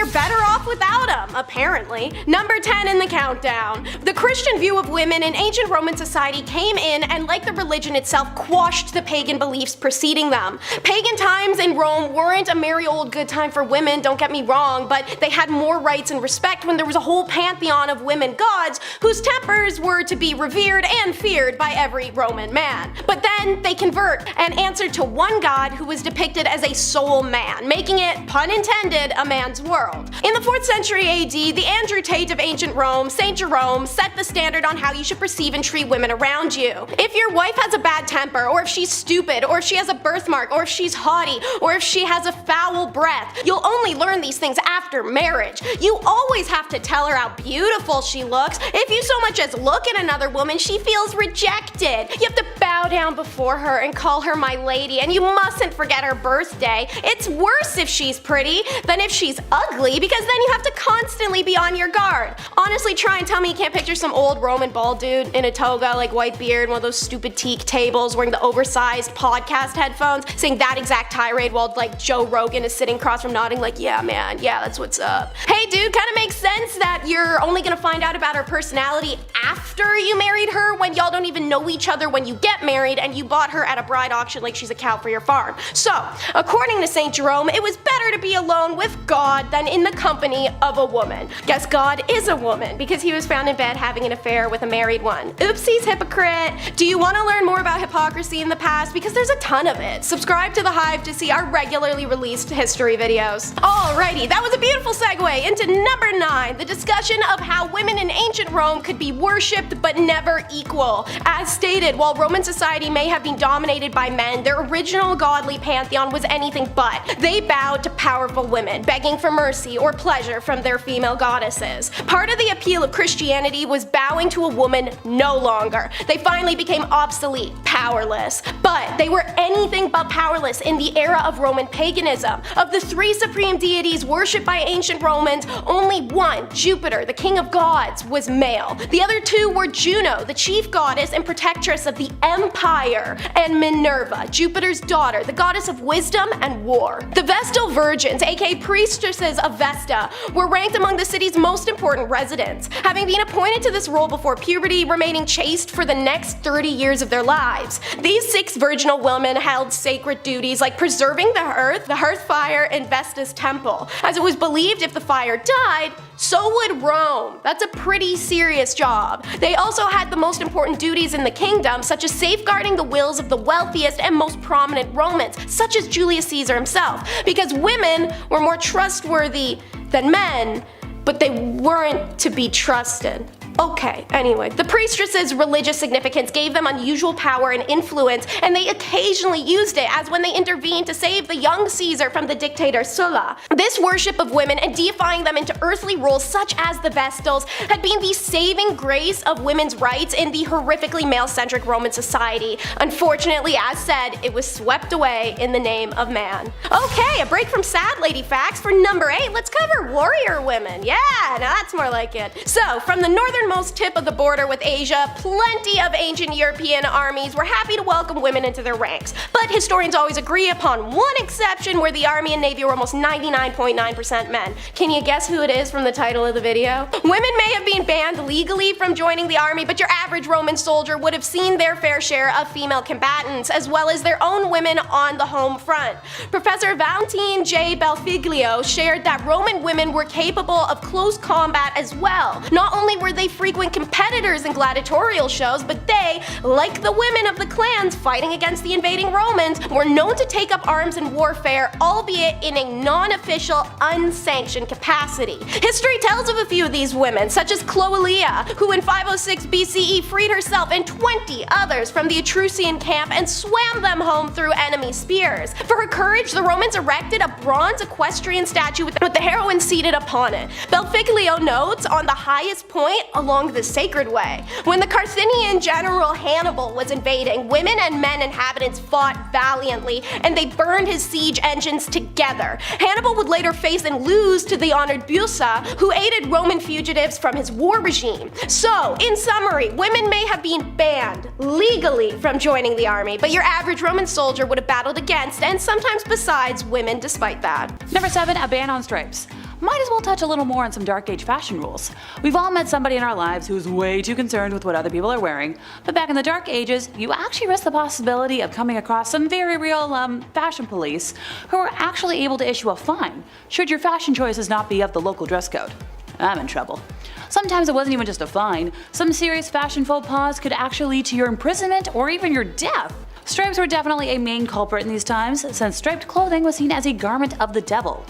they're better off without them, apparently. Number 10 in the countdown. The Christian view of women in ancient Roman society came in and, like the religion itself, quashed the pagan beliefs preceding them. Pagan times in Rome weren't a merry old good time for women, don't get me wrong, but they had more rights and respect when there was a whole pantheon of women gods whose tempers were to be revered and feared by every Roman man. But then they convert and answer to one god who was depicted as a soul man, making it, pun intended, a man's world. In the 4th century AD, the Andrew Tate of ancient Rome, St. Jerome, set the standard on how you should perceive and treat women around you. If your wife has a bad temper, or if she's stupid, or if she has a birthmark, or if she's haughty, or if she has a foul breath, you'll only learn these things after marriage. You always have to tell her how beautiful she looks. If you so much as look at another woman, she feels rejected. You have to bow down before her and call her my lady, and you mustn't forget her birthday. It's worse if she's pretty than if she's ugly, because then you have to constantly be on your guard. Honestly, try and tell me you can't picture some old Roman bald dude in a toga, like white beard, one of those stupid teak tables, wearing the oversized podcast headphones, saying that exact tirade while like Joe Rogan is sitting across from nodding like, yeah man, yeah, that's what's up. Hey dude, kinda makes sense that you're only gonna find out about her personality after you married her, when y'all don't even know each other when you get married and you bought her at a bride auction like she's a cow for your farm. So, according to St. Jerome, it was better to be alone with God than in the company of a woman. Guess God is a woman, because he was found in bed having an affair with a married one. Oopsies, hypocrite. Do you want to learn more about hypocrisy in the past? Because there's a ton of it. Subscribe to The Hive to see our regularly released history videos. Alrighty, that was a beautiful segue into number 9, the discussion of how women in ancient Rome could be worshipped but never equal. As stated, while Roman society may have been dominated by men, their original godly pantheon was anything but. They bowed to powerful women, begging for mercy or pleasure from their female goddesses. Part of the appeal of Christianity was bowing to a woman no longer. They finally became obsolete, powerless. But they were anything but powerless in the era of Roman paganism. Of the 3 supreme deities worshipped by ancient Romans, only one, Jupiter, the king of gods, was male. The other 2 were Juno, the chief goddess and protectress of the empire, and Minerva, Jupiter's daughter, the goddess of wisdom and war. The Vestal Virgins, aka priestesses of Vesta, were ranked among the city's most important residents, having been appointed to this role before puberty, remaining chaste for the next 30 years of their lives. These 6 virginal women held sacred duties like preserving the hearth fire, and Vesta's temple, as it was believed if the fire died, so would Rome. That's a pretty serious job. They also had the most important duties in the kingdom, such as safeguarding the wills of the wealthiest and most prominent Romans, such as Julius Caesar himself, because women were more trustworthy than men, but they weren't to be trusted. Okay, anyway, the priestesses' religious significance gave them unusual power and influence, and they occasionally used it, as when they intervened to save the young Caesar from the dictator Sulla. This worship of women and deifying them into earthly roles such as the Vestals had been the saving grace of women's rights in the horrifically male-centric Roman society. Unfortunately, as said, it was swept away in the name of man. Okay, a break from sad lady facts. For number 8, let's cover warrior women. Yeah, now that's more like it. So, from the northernmost tip of the border with Asia, plenty of ancient European armies were happy to welcome women into their ranks. But historians always agree upon one exception, where the army and navy were almost 99.9% men. Can you guess who it is from the title of the video? Women may have been banned legally from joining the army, but your average Roman soldier would have seen their fair share of female combatants, as well as their own women on the home front. Professor Valentine J. Belfiglio shared that Roman women were capable of close combat as well. Not only were they frequent competitors in gladiatorial shows, but they, like the women of the clans fighting against the invading Romans, were known to take up arms in warfare, albeit in a non-official, unsanctioned capacity. History tells of a few of these women, such as Cloelia, who in 506 BCE freed herself and 20 others from the Etruscan camp and swam them home through enemy spears. For her courage, the Romans erected a bronze equestrian statue with the heroine seated upon it. Belfiglio notes, on the highest point along the sacred way. When the Carthaginian general Hannibal was invading, women and men inhabitants fought valiantly, and they burned his siege engines together. Hannibal would later face and lose to the honored Busa, who aided Roman fugitives from his war regime. So, in summary, women may have been banned legally from joining the army, but your average Roman soldier would have battled against and sometimes besides women despite that. Number 7, a ban on stripes. might as well touch a little more on some dark age fashion rules. We've all met somebody in our lives who's way too concerned with what other people are wearing, but back in the dark ages, you actually risk the possibility of coming across some very real fashion police who are actually able to issue a fine should your fashion choices not be of the local dress code. I'm in trouble. Sometimes it wasn't even just a fine. Some serious fashion faux pas could actually lead to your imprisonment or even your death. Stripes were definitely a main culprit in these times, since striped clothing was seen as a garment of the devil.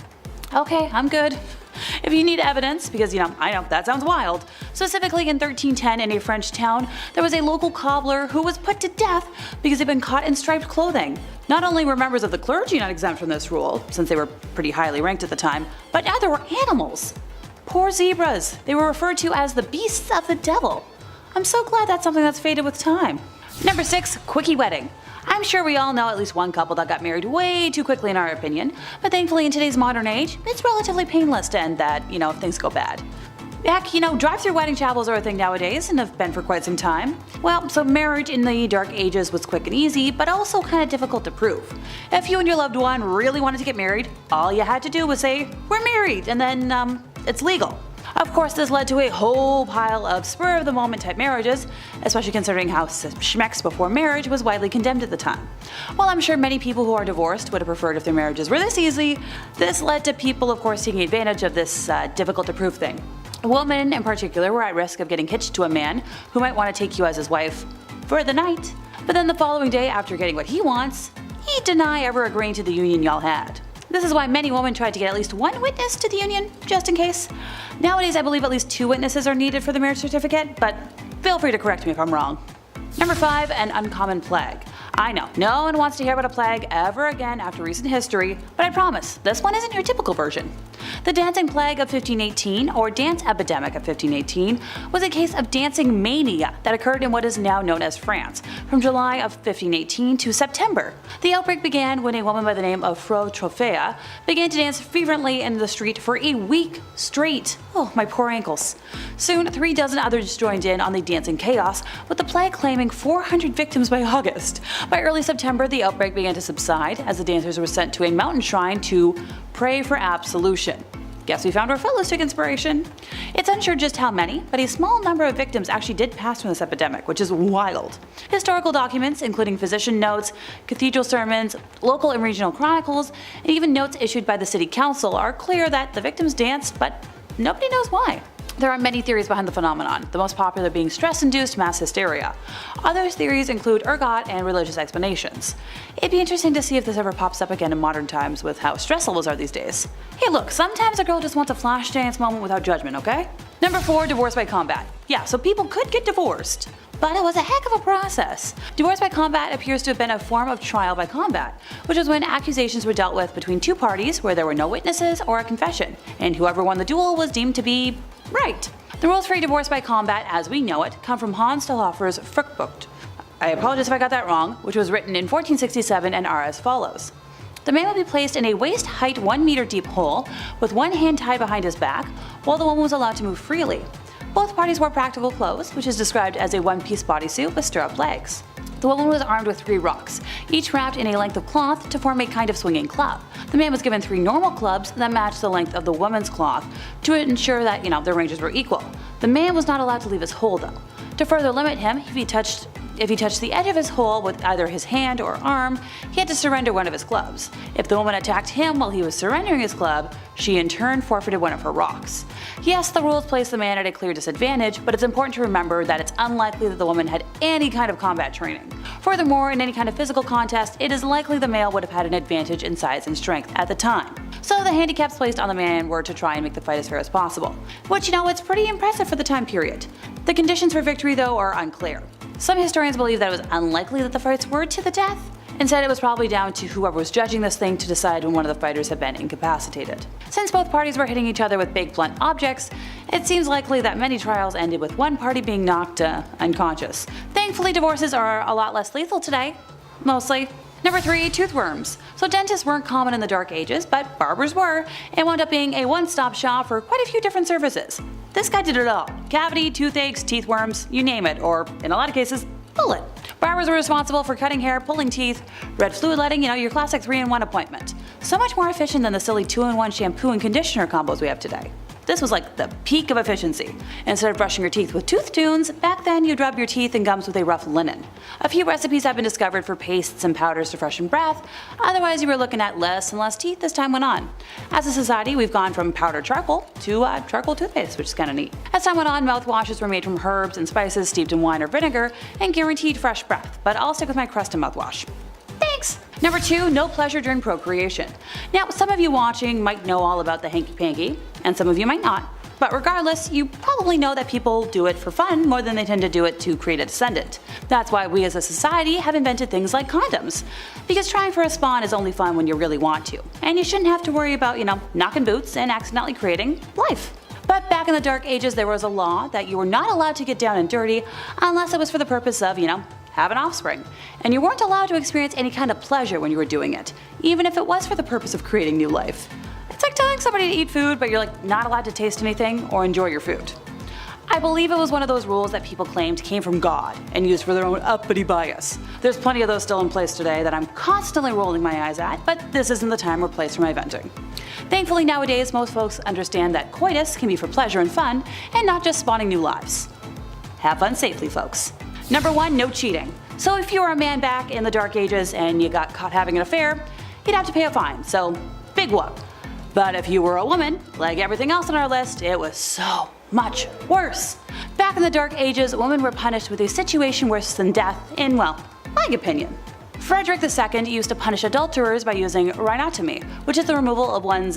Okay, I'm good. If you need evidence, because I know that sounds wild. Specifically in 1310 in a French town, there was a local cobbler who was put to death because he'd been caught in striped clothing. Not only were members of the clergy not exempt from this rule, since they were pretty highly ranked at the time, but now there were animals. Poor zebras. They were referred to as the beasts of the devil. I'm so glad that's something that's faded with time. Number 6, quickie wedding. I'm sure we all know at least one couple that got married way too quickly in our opinion, but thankfully in today's modern age, it's relatively painless to end that, if things go bad. Heck, drive-through wedding chapels are a thing nowadays and have been for quite some time. Well, so marriage in the dark ages was quick and easy, but also kind of difficult to prove. If you and your loved one really wanted to get married, all you had to do was say, "We're married," and then, it's legal. Of course, this led to a whole pile of spur-of-the-moment type marriages, especially considering how schmex before marriage was widely condemned at the time. While I'm sure many people who are divorced would have preferred if their marriages were this easy, this led to people, of course, taking advantage of this difficult-to-prove thing. Women, in particular, were at risk of getting hitched to a man who might want to take you as his wife for the night, but then the following day, after getting what he wants, he'd deny ever agreeing to the union y'all had. This is why many women tried to get at least one witness to the union, just in case. Nowadays I believe at least 2 witnesses are needed for the marriage certificate, but feel free to correct me if I'm wrong. Number 5, an uncommon plague. I know, no one wants to hear about a plague ever again after recent history, but I promise, this one isn't your typical version. The dancing plague of 1518, or dance epidemic of 1518, was a case of dancing mania that occurred in what is now known as France, from July of 1518 to September. The outbreak began when a woman by the name of Fro Trofea began to dance fervently in the street for a week straight. Oh, my poor ankles. Soon, 3 dozen others joined in on the dancing chaos, with the plague claiming 400 victims by August. By early September, the outbreak began to subside as the dancers were sent to a mountain shrine to pray for absolution. Guess we found where Phyllis took inspiration. It's unsure just how many, but a small number of victims actually did pass from this epidemic, which is wild. Historical documents, including physician notes, cathedral sermons, local and regional chronicles, and even notes issued by the city council, are clear that the victims danced, but nobody knows why. There are many theories behind the phenomenon, the most popular being stress-induced mass hysteria. Other theories include ergot and religious explanations. It'd be interesting to see if this ever pops up again in modern times with how stress levels are these days. Hey look, sometimes a girl just wants a flash dance moment without judgment, okay? Number 4, divorce by combat. Yeah, so people could get divorced, but it was a heck of a process. Divorce by combat appears to have been a form of trial by combat, which was when accusations were dealt with between 2 parties where there were no witnesses or a confession, and whoever won the duel was deemed to be right. The rules for a divorce by combat, as we know it, come from Hans Stauffer's Fruchtbuch. I apologize if I got that wrong, which was written in 1467 and are as follows. The man would be placed in a waist-height 1 meter deep hole with one hand tied behind his back, while the woman was allowed to move freely. Both parties wore practical clothes, which is described as a one-piece bodysuit with stirrup legs. The woman was armed with 3 rocks, each wrapped in a length of cloth to form a kind of swinging club. The man was given 3 normal clubs that matched the length of the woman's cloth to ensure that, their ranges were equal. The man was not allowed to leave his hole though. To further limit him, if he touched the edge of his hole with either his hand or arm, he had to surrender one of his clubs. If the woman attacked him while he was surrendering his club, she in turn forfeited one of her rocks. Yes, the rules place the man at a clear disadvantage, but it's important to remember that it's unlikely that the woman had any kind of combat training. Furthermore, in any kind of physical contest, it is likely the male would have had an advantage in size and strength at the time. So the handicaps placed on the man were to try and make the fight as fair as possible. Which, it's pretty impressive for the time period. The conditions for victory, though, are unclear. Some historians believe that it was unlikely that the fights were to the death. Instead, it was probably down to whoever was judging this thing to decide when one of the fighters had been incapacitated. Since both parties were hitting each other with big blunt objects, it seems likely that many trials ended with one party being knocked unconscious. Thankfully, divorces are a lot less lethal today. Mostly. Number 3, toothworms. So dentists weren't common in the dark ages, but barbers were, and wound up being a one-stop shop for quite a few different services. This guy did it all. Cavity, toothaches, teeth worms, you name it, or in a lot of cases, pull it. Barbers were responsible for cutting hair, pulling teeth, red fluid letting, your classic 3-in-1 appointment. So much more efficient than the silly 2-in-1 shampoo and conditioner combos we have today. This was like the peak of efficiency. Instead of brushing your teeth with tooth tunes, back then you'd rub your teeth and gums with a rough linen. A few recipes have been discovered for pastes and powders to freshen breath, otherwise you were looking at less and less teeth as time went on. As a society, we've gone from powdered charcoal to charcoal toothpaste, which is kinda neat. As time went on, mouthwashes were made from herbs and spices steeped in wine or vinegar and guaranteed fresh breath, but I'll stick with my Crest mouthwash. Thanks! Number 2, no pleasure during procreation. Now, some of you watching might know all about the hanky-panky, and some of you might not. But regardless, you probably know that people do it for fun more than they tend to do it to create a descendant. That's why we as a society have invented things like condoms. Because trying for a spawn is only fun when you really want to. And you shouldn't have to worry about, knocking boots and accidentally creating life. But back in the Dark Ages, there was a law that you were not allowed to get down and dirty unless it was for the purpose of, have an offspring. And you weren't allowed to experience any kind of pleasure when you were doing it, even if it was for the purpose of creating new life. It's like telling somebody to eat food, but you're not allowed to taste anything or enjoy your food. I believe it was one of those rules that people claimed came from God and used for their own uppity bias. There's plenty of those still in place today that I'm constantly rolling my eyes at, but this isn't the time or place for my venting. Thankfully nowadays, most folks understand that coitus can be for pleasure and fun, and not just spawning new lives. Have fun safely, folks. Number 1, no cheating. So if you were a man back in the Dark Ages and you got caught having an affair, you'd have to pay a fine, so big whoop. But if you were a woman, like everything else on our list, it was so much worse. Back in the Dark Ages, women were punished with a situation worse than death in, my opinion. Frederick II used to punish adulterers by using rhinotomy, which is the removal of one's,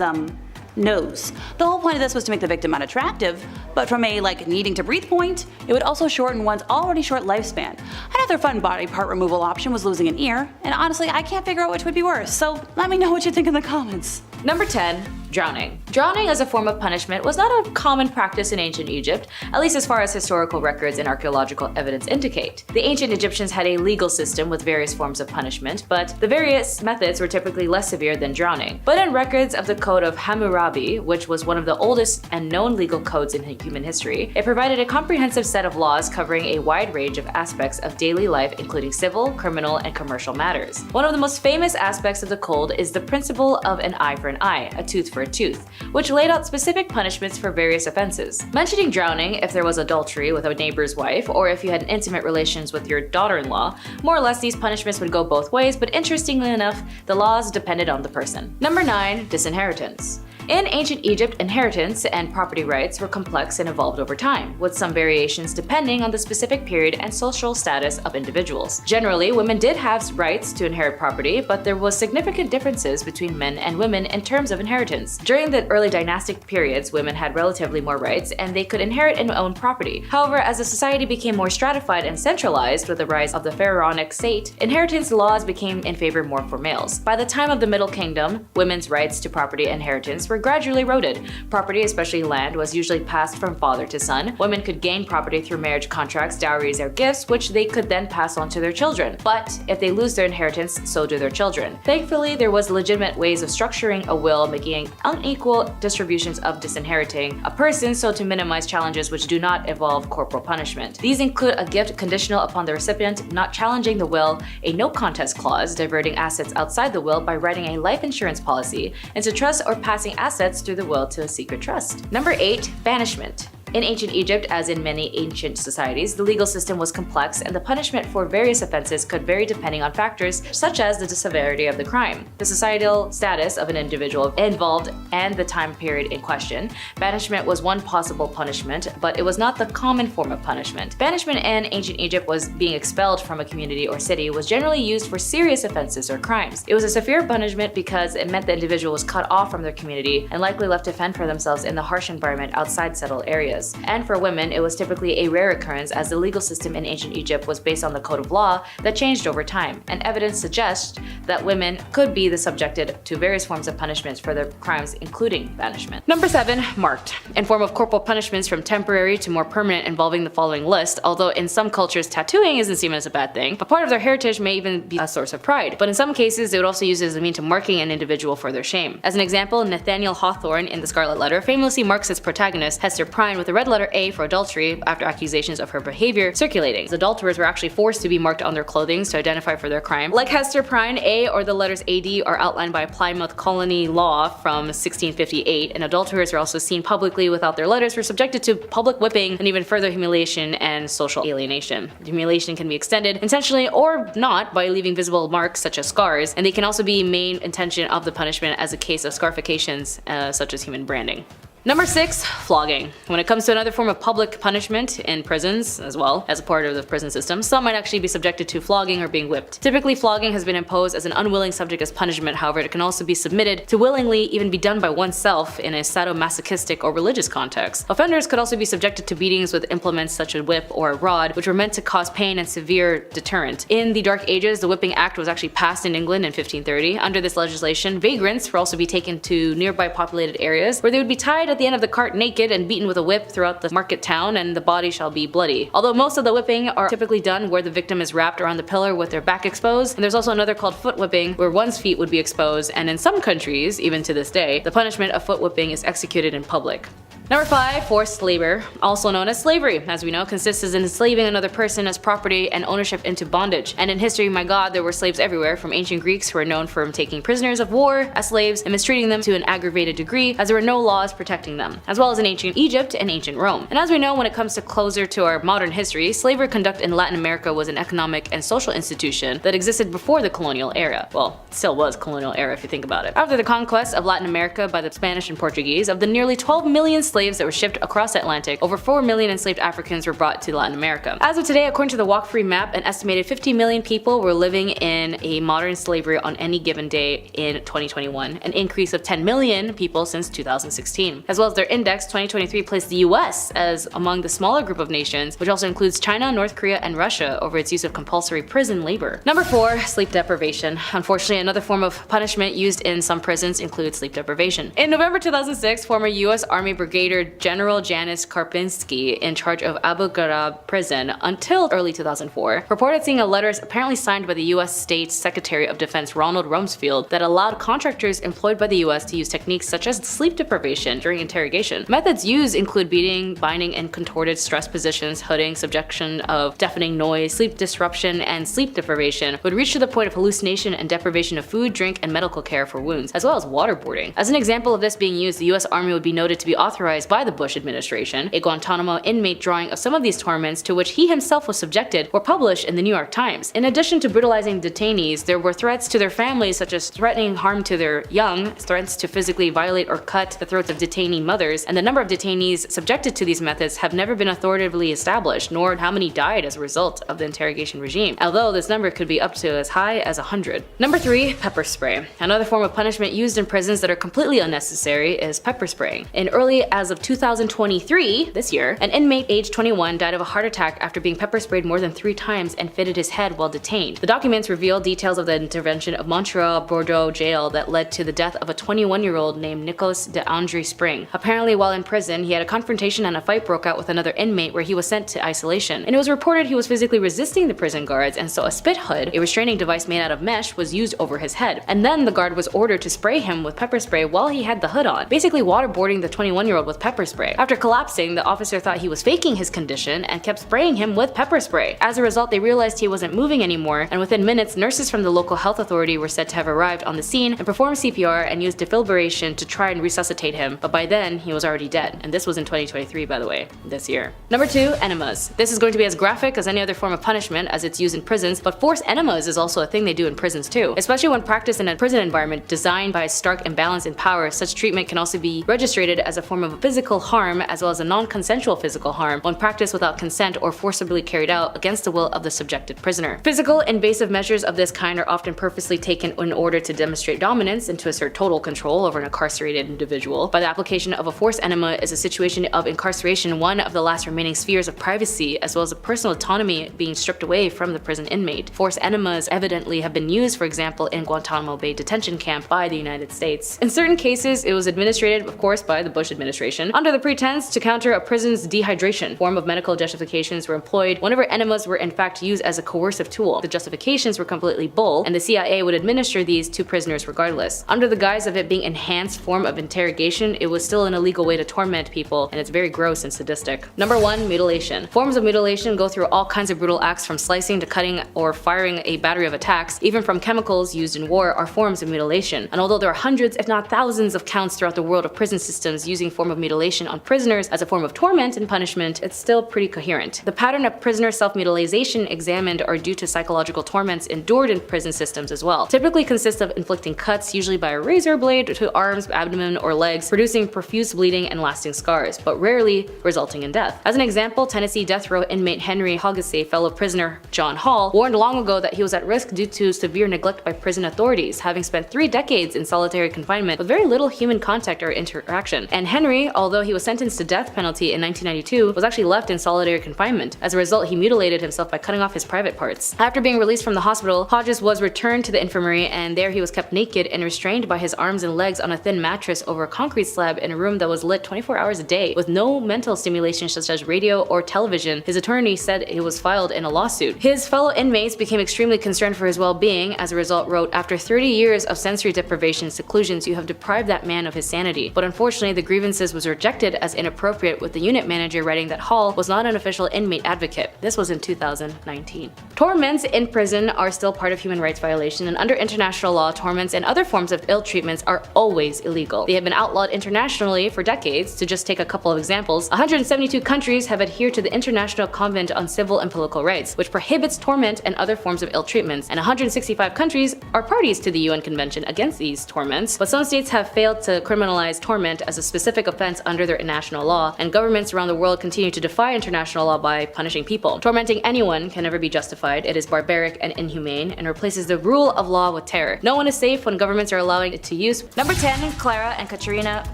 nose. The whole point of this was to make the victim unattractive, but from a needing to breathe point, it would also shorten one's already short lifespan. Another fun body part removal option was losing an ear, and honestly I can't figure out which would be worse, so let me know what you think in the comments. Number 10. Drowning. Drowning as a form of punishment was not a common practice in ancient Egypt, at least as far as historical records and archaeological evidence indicate. The ancient Egyptians had a legal system with various forms of punishment, but the various methods were typically less severe than drowning. But in records of the Code of Hammurabi, which was one of the oldest and known legal codes in human history, it provided a comprehensive set of laws covering a wide range of aspects of daily life, including civil, criminal, and commercial matters. One of the most famous aspects of the code is the principle of an eye for an eye, a tooth for a tooth, which laid out specific punishments for various offenses. Mentioning drowning if there was adultery with a neighbor's wife, or if you had intimate relations with your daughter-in-law, more or less these punishments would go both ways, but interestingly enough, the laws depended on the person. Number 9. Disinheritance. In ancient Egypt, inheritance and property rights were complex and evolved over time, with some variations depending on the specific period and social status of individuals. Generally, women did have rights to inherit property, but there was significant differences between men and women in terms of inheritance. During the early dynastic periods, women had relatively more rights and they could inherit and own property. However, as the society became more stratified and centralized with the rise of the pharaonic state, inheritance laws became in favor more for males. By the time of the Middle Kingdom, women's rights to property and inheritance were gradually eroded. Property, especially land, was usually passed from father to son. Women could gain property through marriage contracts, dowries, or gifts, which they could then pass on to their children. But if they lose their inheritance, so do their children. Thankfully, there was legitimate ways of structuring a will, making unequal distributions of disinheriting a person so to minimize challenges which do not involve corporal punishment. These include a gift conditional upon the recipient not challenging the will, a no contest clause, diverting assets outside the will by writing a life insurance policy into trust, or passing assets through the will to a secret trust. Number 8. Banishment. In ancient Egypt, as in many ancient societies, the legal system was complex and the punishment for various offenses could vary depending on factors such as the severity of the crime, the societal status of an individual involved, and the time period in question. Banishment was one possible punishment, but it was not the common form of punishment. Banishment in ancient Egypt was being expelled from a community or city was generally used for serious offenses or crimes. It was a severe punishment because it meant the individual was cut off from their community and likely left to fend for themselves in the harsh environment outside settled areas. And for women, it was typically a rare occurrence as the legal system in ancient Egypt was based on the code of law that changed over time, and evidence suggests that women could be subjected to various forms of punishments for their crimes, including banishment. Number 7. Marked. In form of corporal punishments from temporary to more permanent, involving the following list, although in some cultures tattooing isn't seen as a bad thing, but part of their heritage may even be a source of pride. But in some cases, they would also use it as a means of marking an individual for their shame. As an example, Nathaniel Hawthorne in The Scarlet Letter famously marks his protagonist, Hester Prynne, with the red letter A for adultery after accusations of her behavior circulating. As adulterers were actually forced to be marked on their clothing to identify for their crime. Like Hester Prynne, A or the letters AD are outlined by Plymouth Colony law from 1658, and adulterers are also seen publicly without their letters were subjected to public whipping and even further humiliation and social alienation. The humiliation can be extended intentionally or not by leaving visible marks such as scars, and they can also be main intention of the punishment as a case of scarifications such as human branding. Number 6, flogging. When it comes to another form of public punishment in prisons as well as a part of the prison system, some might actually be subjected to flogging or being whipped. Typically, flogging has been imposed as an unwilling subject as punishment. However, it can also be submitted to willingly even be done by oneself in a sadomasochistic or religious context. Offenders could also be subjected to beatings with implements such as a whip or a rod, which were meant to cause pain and severe deterrent. In the Dark Ages, the Whipping Act was actually passed in England in 1530. Under this legislation, vagrants would also be taken to nearby populated areas where they would be tied at the end of the cart naked and beaten with a whip throughout the market town, and the body shall be bloody. Although most of the whipping are typically done where the victim is wrapped around the pillar with their back exposed, and there's also another called foot whipping where one's feet would be exposed, and in some countries, even to this day, the punishment of foot whipping is executed in public. Number 5, forced labor, also known as slavery. As we know, consists in enslaving another person as property and ownership into bondage. And in history, my god, there were slaves everywhere, from ancient Greeks who were known for taking prisoners of war as slaves and mistreating them to an aggravated degree, as there were no laws protecting them, as well as in ancient Egypt and ancient Rome. And as we know, when it comes to closer to our modern history, slavery conduct in Latin America was an economic and social institution that existed before the colonial era. Well, it still was colonial era if you think about it. After the conquest of Latin America by the Spanish and Portuguese, of the nearly 12 million slaves that were shipped across the Atlantic, over 4 million enslaved Africans were brought to Latin America. As of today, according to the Walk Free map, an estimated 50 million people were living in a modern slavery on any given day in 2021, an increase of 10 million people since 2016. As well as their index, 2023 placed the US as among the smaller group of nations, which also includes China, North Korea, and Russia over its use of compulsory prison labor. Number 4, sleep deprivation. Unfortunately, another form of punishment used in some prisons includes sleep deprivation. In November 2006, former US Army Brigadier General Janis Karpinski, in charge of Abu Ghraib prison until early 2004, reported seeing a letter apparently signed by the US State Secretary of Defense Ronald Rumsfeld that allowed contractors employed by the US to use techniques such as sleep deprivation during interrogation. Methods used include beating, binding in contorted stress positions, hooding, subjection of deafening noise, sleep disruption, and sleep deprivation would reach to the point of hallucination and deprivation of food, drink, and medical care for wounds, as well as waterboarding. As an example of this being used, the US Army would be noted to be authorized by the Bush administration. A Guantanamo inmate drawing of some of these torments to which he himself was subjected were published in the New York Times. In addition to brutalizing detainees, there were threats to their families, such as threatening harm to their young, threats to physically violate or cut the throats of detainee mothers, and the number of detainees subjected to these methods have never been authoritatively established, nor how many died as a result of the interrogation regime, although this number could be up to as high as 100. Number 3, pepper spray. Another form of punishment used in prisons that are completely unnecessary is pepper spraying. In early as of 2023, this year, an inmate aged 21 died of a heart attack after being pepper sprayed more than 3 times and fitted his head while detained. The documents reveal details of the intervention of Montreal Bordeaux jail that led to the death of a 21-year-old named Nicolas de Andre Spring. Apparently, while in prison, he had a confrontation and a fight broke out with another inmate where he was sent to isolation. And it was reported he was physically resisting the prison guards, and so a spit hood, a restraining device made out of mesh, was used over his head. And then the guard was ordered to spray him with pepper spray while he had the hood on, basically waterboarding the 21-year-old with pepper spray. After collapsing, the officer thought he was faking his condition and kept spraying him with pepper spray. As a result, they realized he wasn't moving anymore, and within minutes, nurses from the local health authority were said to have arrived on the scene and performed CPR and used defibrillation to try and resuscitate him, but by then, he was already dead. And this was in 2023, by the way, this year. Number 2, enemas. This is going to be as graphic as any other form of punishment as it's used in prisons, but forced enemas is also a thing they do in prisons too. Especially when practiced in a prison environment designed by a stark imbalance in power, such treatment can also be registered as a form of physical harm as well as a non-consensual physical harm when practiced without consent or forcibly carried out against the will of the subjected prisoner. Physical invasive measures of this kind are often purposely taken in order to demonstrate dominance and to assert total control over an incarcerated individual. By the application of a forced enema is a situation of incarceration, one of the last remaining spheres of privacy as well as a personal autonomy being stripped away from the prison inmate. Forced enemas evidently have been used, for example, in Guantanamo Bay detention camp by the United States. In certain cases, it was administered, of course, by the Bush administration, administration under the pretense to counter a prison's dehydration. Form of medical justifications were employed whenever enemas were in fact used as a coercive tool. The justifications were completely bull, and the CIA would administer these to prisoners regardless. Under the guise of it being enhanced form of interrogation, it was still an illegal way to torment people, and it's very gross and sadistic. Number 1. Mutilation. Forms of mutilation go through all kinds of brutal acts, from slicing to cutting or firing a battery of attacks. Even from chemicals used in war are forms of mutilation. And although there are hundreds, if not thousands, of counts throughout the world of prison systems using form of mutilation on prisoners as a form of torment and punishment, it's still pretty coherent. The pattern of prisoner self-mutilation examined are due to psychological torments endured in prison systems as well. Typically consist of inflicting cuts, usually by a razor blade, to arms, abdomen, or legs, producing profuse bleeding and lasting scars, but rarely resulting in death. As an example, Tennessee death row inmate Henry Hogasse, fellow prisoner John Hall, warned long ago that he was at risk due to severe neglect by prison authorities, having spent 3 decades in solitary confinement with very little human contact or interaction. And Henry, although he was sentenced to death penalty in 1992, was actually left in solitary confinement. As a result, he mutilated himself by cutting off his private parts. After being released from the hospital, Hodges was returned to the infirmary, and there he was kept naked and restrained by his arms and legs on a thin mattress over a concrete slab in a room that was lit 24 hours a day with no mental stimulation such as radio or television. His attorney said it was filed in a lawsuit. His fellow inmates became extremely concerned for his well-being. As a result, wrote, "After 30 years of sensory deprivation and seclusions, you have deprived that man of his sanity." But unfortunately, the grievances was rejected as inappropriate, with the unit manager writing that Hall was not an official inmate advocate. This was in 2019. Torments in prison are still part of human rights violation, and under international law, torments and other forms of ill treatments are always illegal. They have been outlawed internationally for decades. To just take a couple of examples, 172 countries have adhered to the International Convention on Civil and Political Rights, which prohibits torment and other forms of ill treatments, and 165 countries are parties to the UN Convention against these torments. But some states have failed to criminalize torment as a specific offense under their national law, and governments around the world continue to defy international law by punishing people. Tormenting anyone can never be justified. It is barbaric and inhumane, and replaces the rule of law with terror. No one is safe when governments are allowing it to use. Number 10. Clara and Katrina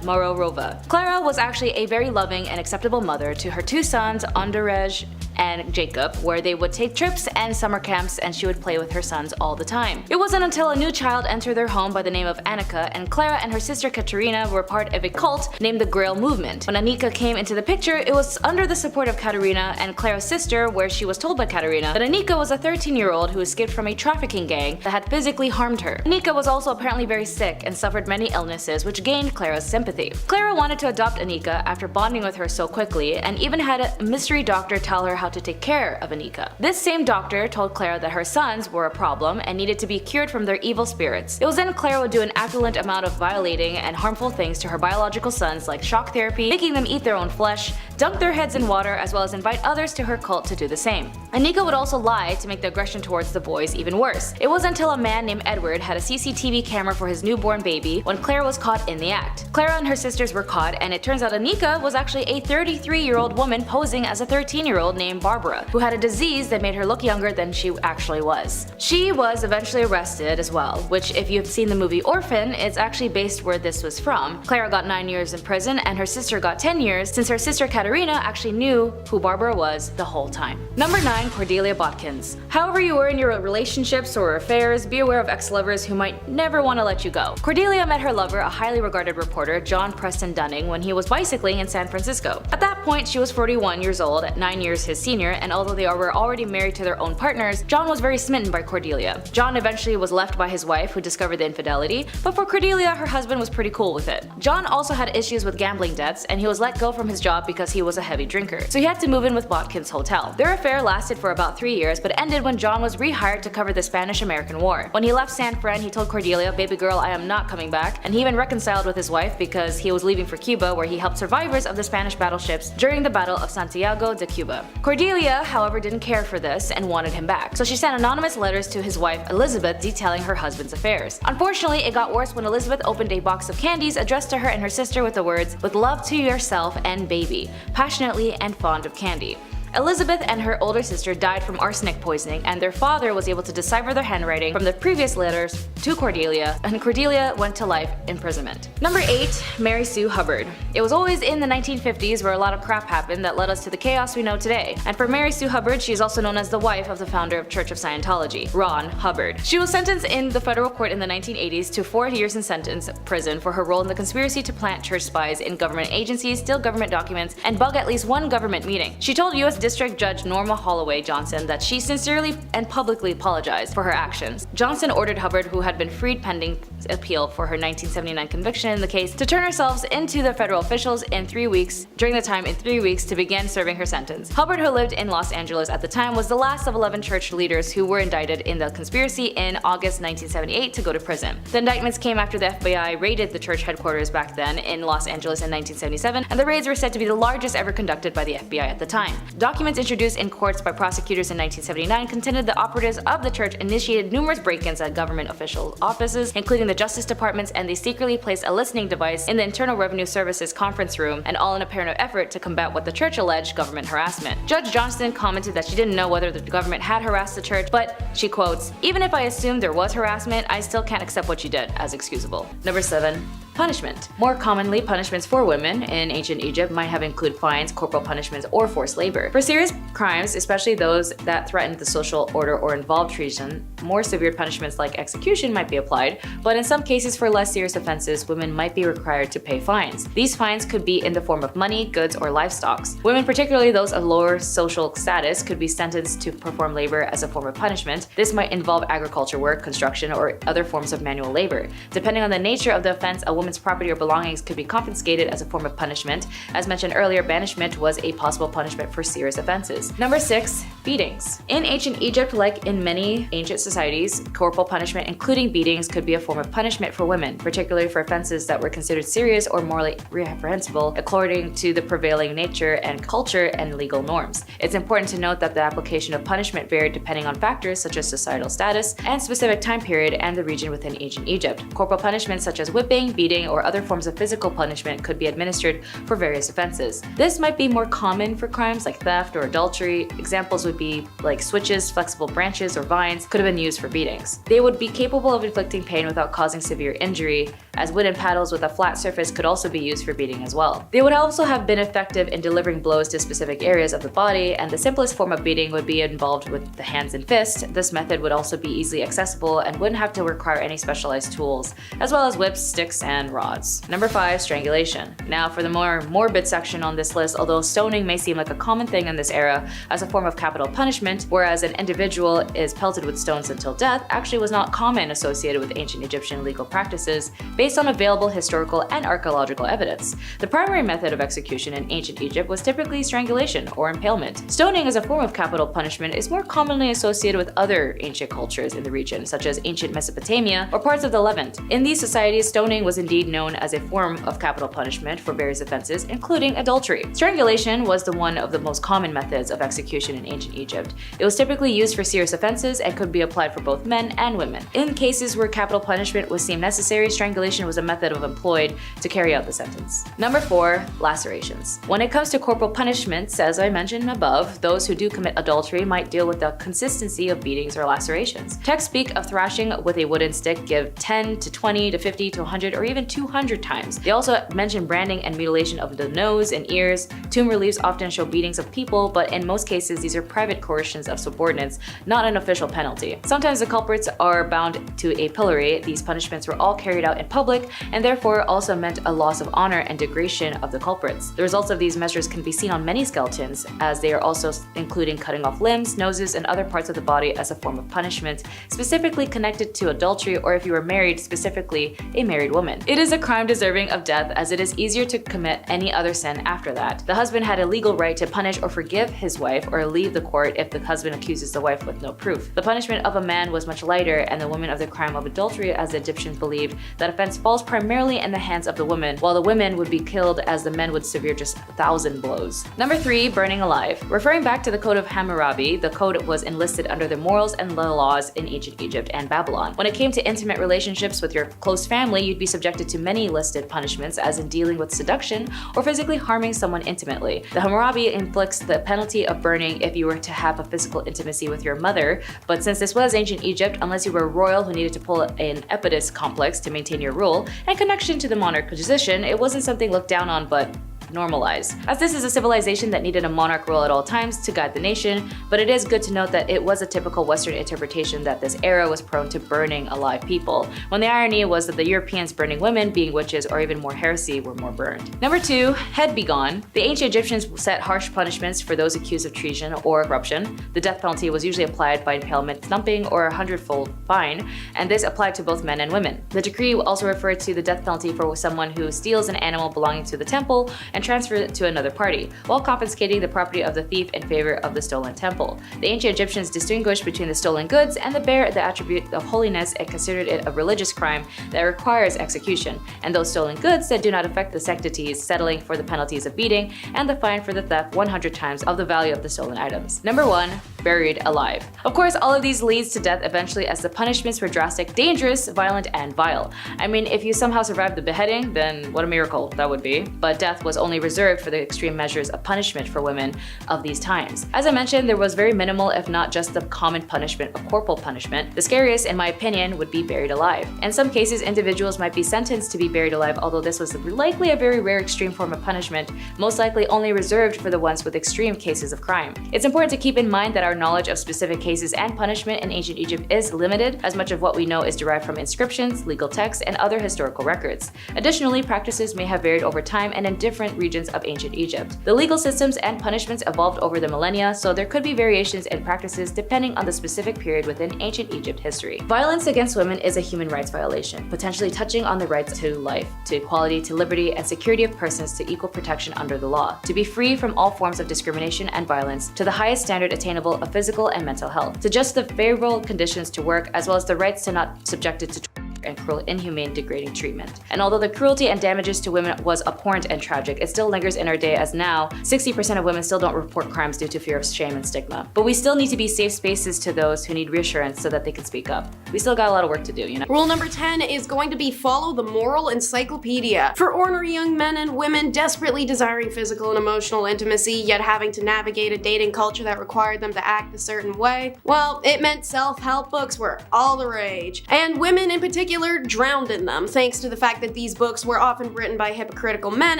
Morova. Clara was actually a very loving and acceptable mother to her 2 sons, Andrzej and Jacob, where they would take trips and summer camps, and she would play with her sons all the time. It wasn't until a new child entered their home by the name of Annika, and Clara and her sister Katrina were part of a cult named the Grail Movement. When Annika came into the picture, it was under the support of Katerina and Clara's sister, where she was told by Katerina that Annika was a 13-year-old who escaped from a trafficking gang that had physically harmed her. Annika was also apparently very sick and suffered many illnesses, which gained Clara's sympathy. Clara wanted to adopt Annika after bonding with her so quickly, and even had a mystery doctor tell her how to take care of Annika. This same doctor told Clara that her sons were a problem and needed to be cured from their evil spirits. It was then Clara would do an affluent amount of violating and harmful things to her biological sons, like shock therapy, making them eat their own flesh, dunk their heads in water, as well as invite others to her cult to do the same. Annika would also lie to make the aggression towards the boys even worse. It wasn't until a man named Edward had a CCTV camera for his newborn baby when Clara was caught in the act. Clara and her sisters were caught, and it turns out Annika was actually a 33-year-old woman posing as a 13-year-old named Barbara, who had a disease that made her look younger than she actually was. She was eventually arrested as well, which, if you've seen the movie Orphan, it's actually based where this was from. Clara got 9 years in prison, and her sister got 10 years, since her sister Katerina actually knew who Barbara was the whole time. Number 9. Cordelia Botkins. However you were in your relationships or affairs, be aware of ex-lovers who might never want to let you go. Cordelia met her lover, a highly regarded reporter, John Preston Dunning, when he was bicycling in San Francisco. At that point, she was 41 years old, 9 years his senior, and although they were already married to their own partners, John was very smitten by Cordelia. John eventually was left by his wife, who discovered the infidelity, but for Cordelia, her husband was pretty cool with it. John also had issues with gambling debts, and he was let go from his job because he was a heavy drinker, so he had to move in with Botkins' hotel. Their affair lasted for about 3 years, but ended when John was rehired to cover the Spanish-American War. When he left San Fran, he told Cordelia, "Baby girl, I am not coming back," and he even reconciled with his wife because he was leaving for Cuba, where he helped survivors of the Spanish battleships during the Battle of Santiago de Cuba. Cordelia, however, didn't care for this and wanted him back, so she sent anonymous letters to his wife Elizabeth detailing her husband's affairs. Unfortunately, it got worse when Elizabeth opened a box of candies addressed to her and her sister with the words, "With love to yourself and baby, passionately and fond of candy." Elizabeth and her older sister died from arsenic poisoning, and their father was able to decipher their handwriting from the previous letters to Cordelia, and Cordelia went to life imprisonment. Number 8. Mary Sue Hubbard. It was always in the 1950s where a lot of crap happened that led us to the chaos we know today. And for Mary Sue Hubbard, she is also known as the wife of the founder of Church of Scientology, Ron Hubbard. She was sentenced in the federal court in the 1980s to 4 years in sentence prison for her role in the conspiracy to plant church spies in government agencies, steal government documents, and bug at least one government meeting. She told U.S. District Judge Norma Holloway Johnson that she sincerely and publicly apologized for her actions. Johnson ordered Hubbard, who had been freed pending appeal for her 1979 conviction in the case, to turn herself into the federal officials in 3 weeks, to begin serving her sentence. Hubbard, who lived in Los Angeles at the time, was the last of 11 church leaders who were indicted in the conspiracy in August 1978 to go to prison. The indictments came after the FBI raided the church headquarters back then in Los Angeles in 1977, and the raids were said to be the largest ever conducted by the FBI at the time. Documents introduced in courts by prosecutors in 1979 contended the operatives of the church initiated numerous break-ins at government official offices, including the Justice Departments, and they secretly placed a listening device in the Internal Revenue Service's conference room, and all in a apparent effort to combat what the church alleged government harassment. Judge Johnston commented that she didn't know whether the government had harassed the church, but she quotes, "Even if I assumed there was harassment, I still can't accept what you did as excusable." Number 7. Punishment. More commonly, punishments for women in ancient Egypt might have included fines, corporal punishments, or forced labor. For serious crimes, especially those that threatened the social order or involved treason, more severe punishments like execution might be applied, but in some cases for less serious offenses, women might be required to pay fines. These fines could be in the form of money, goods, or livestock. Women, particularly those of lower social status, could be sentenced to perform labor as a form of punishment. This might involve agriculture work, construction, or other forms of manual labor. Depending on the nature of the offense, a woman's property or belongings could be confiscated as a form of punishment. As mentioned earlier, banishment was a possible punishment for serious offenses. Number 6. Beatings. In ancient Egypt, like in many ancient societies, corporal punishment, including beatings, could be a form of punishment for women, particularly for offenses that were considered serious or morally reprehensible according to the prevailing nature and culture and legal norms. It's important to note that the application of punishment varied depending on factors such as societal status and specific time period and the region within ancient Egypt. Corporal punishments such as whipping, beating, or other forms of physical punishment could be administered for various offenses. This might be more common for crimes like theft or adultery. Examples would be like switches, flexible branches, or vines could have been used for beatings. They would be capable of inflicting pain without causing severe injury, as wooden paddles with a flat surface could also be used for beating as well. They would also have been effective in delivering blows to specific areas of the body, and the simplest form of beating would be involved with the hands and fists. This method would also be easily accessible and wouldn't have to require any specialized tools, as well as whips, sticks, and rods. Number 5. Strangulation. Now for the more morbid section on this list, although stoning may seem like a common thing in this era as a form of capital punishment, whereas an individual is pelted with stones until death actually was not common associated with ancient Egyptian legal practices based on available historical and archaeological evidence. The primary method of execution in ancient Egypt was typically strangulation or impalement. Stoning as a form of capital punishment is more commonly associated with other ancient cultures in the region, such as ancient Mesopotamia or parts of the Levant. In these societies, stoning was indeed known as a form of capital punishment for various offenses, including adultery. Strangulation was one of the most common methods of execution in ancient Egypt. It was typically used for serious offenses and could be applied for both men and women. In cases where capital punishment was deemed necessary, strangulation was a method employed to carry out the sentence. Number 4. Lacerations. When it comes to corporal punishments, as I mentioned above, those who do commit adultery might deal with the consistency of beatings or lacerations. Texts speak of thrashing with a wooden stick, give 10 to 20 to 50 to 100 or even 200 times. They also mention branding and mutilation of the nose and ears. Tomb reliefs often show beatings of people, but in most cases these are private coercions of subordinates, not an official penalty. Sometimes the culprits are bound to a pillory. These punishments were all carried out in public and therefore also meant a loss of honor and degradation of the culprits. The results of these measures can be seen on many skeletons, as they are also including cutting off limbs, noses, and other parts of the body as a form of punishment, specifically connected to adultery or if you were married, specifically a married woman. It is a crime deserving of death, as it is easier to commit any other sin after that. The husband had a legal right to punish or forgive his wife or leave the court if the husband accuses the wife with no proof. The punishment of a man was much lighter, and the woman of the crime of adultery, as the Egyptians believed that offense violence falls primarily in the hands of the woman, while the women would be killed as the men would severe just 1,000 blows. Number 3, burning alive. Referring back to the Code of Hammurabi, the code was enlisted under the morals and the laws in ancient Egypt and Babylon. When it came to intimate relationships with your close family, you'd be subjected to many listed punishments, as in dealing with seduction or physically harming someone intimately. The Hammurabi inflicts the penalty of burning if you were to have a physical intimacy with your mother, but since this was ancient Egypt, unless you were a royal who needed to pull an Oedipus complex to maintain your rule and connection to the monarch position, it wasn't something looked down on but normalized. As this is a civilization that needed a monarch rule at all times to guide the nation, but it is good to note that it was a typical Western interpretation that this era was prone to burning alive people, when the irony was that the Europeans burning women, being witches, or even more heresy, were more burned. Number 2, head be gone. The ancient Egyptians set harsh punishments for those accused of treason or corruption. The death penalty was usually applied by impalement, thumping, or a 100-fold fine, and this applied to both men and women. The decree also referred to the death penalty for someone who steals an animal belonging to the temple and transfer it to another party, while confiscating the property of the thief in favor of the stolen temple. The ancient Egyptians distinguished between the stolen goods and the bear the attribute of holiness and considered it a religious crime that requires execution, and those stolen goods that do not affect the sanctities, settling for the penalties of beating and the fine for the theft 100 times of the value of the stolen items. Number 1, buried alive. Of course, all of these leads to death eventually, as the punishments were drastic, dangerous, violent, and vile. I mean, if you somehow survived the beheading, then what a miracle that would be. But death was only reserved for the extreme measures of punishment for women of these times. As I mentioned, there was very minimal, if not just the common punishment of corporal punishment. The scariest, in my opinion, would be buried alive. In some cases, individuals might be sentenced to be buried alive, although this was likely a very rare extreme form of punishment, most likely only reserved for the ones with extreme cases of crime. It's important to keep in mind that our knowledge of specific cases and punishment in ancient Egypt is limited, as much of what we know is derived from inscriptions, legal texts, and other historical records. Additionally, practices may have varied over time and in different regions of ancient Egypt. The legal systems and punishments evolved over the millennia, so there could be variations in practices depending on the specific period within ancient Egypt history. Violence against women is a human rights violation, potentially touching on the rights to life, to equality, to liberty, and security of persons, to equal protection under the law, to be free from all forms of discrimination and violence, to the highest standard attainable of physical and mental health, to just the favorable conditions to work, as well as the rights to not subjected to and cruel, inhumane, degrading treatment. And although the cruelty and damages to women was abhorrent and tragic, it still lingers in our day, as now 60% of women still don't report crimes due to fear of shame and stigma. But we still need to be safe spaces to those who need reassurance so that they can speak up. We still got a lot of work to do, you know? Rule number 10 is going to be follow the moral encyclopedia. For ornery young men and women desperately desiring physical and emotional intimacy, yet having to navigate a dating culture that required them to act a certain way, well, it meant self-help books were all the rage. And women in particular drowned in them, thanks to the fact that these books were often written by hypocritical men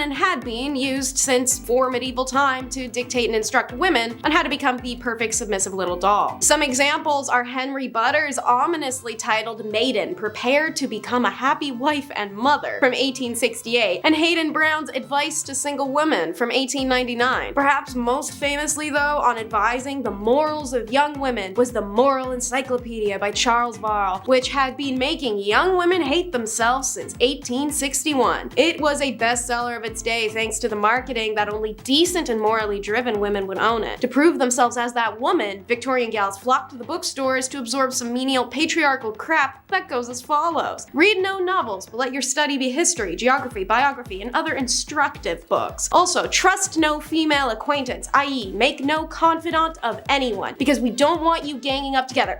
and had been used since before medieval time to dictate and instruct women on how to become the perfect submissive little doll. Some examples are Henry Butter's ominously titled Maiden, Prepare to Become a Happy Wife and Mother from 1868, and Hayden Brown's Advice to Single Women from 1899. Perhaps most famously though, on advising the morals of young women, was the Moral Encyclopedia by Charles Varl, which had been making young women hate themselves since 1861. It was a bestseller of its day thanks to the marketing that only decent and morally driven women would own it. To prove themselves as that woman, Victorian gals flocked to the bookstores to absorb some menial patriarchal crap that goes as follows. Read no novels, but let your study be history, geography, biography, and other instructive books. Also, trust no female acquaintance, i.e. make no confidant of anyone, because we don't want you ganging up together.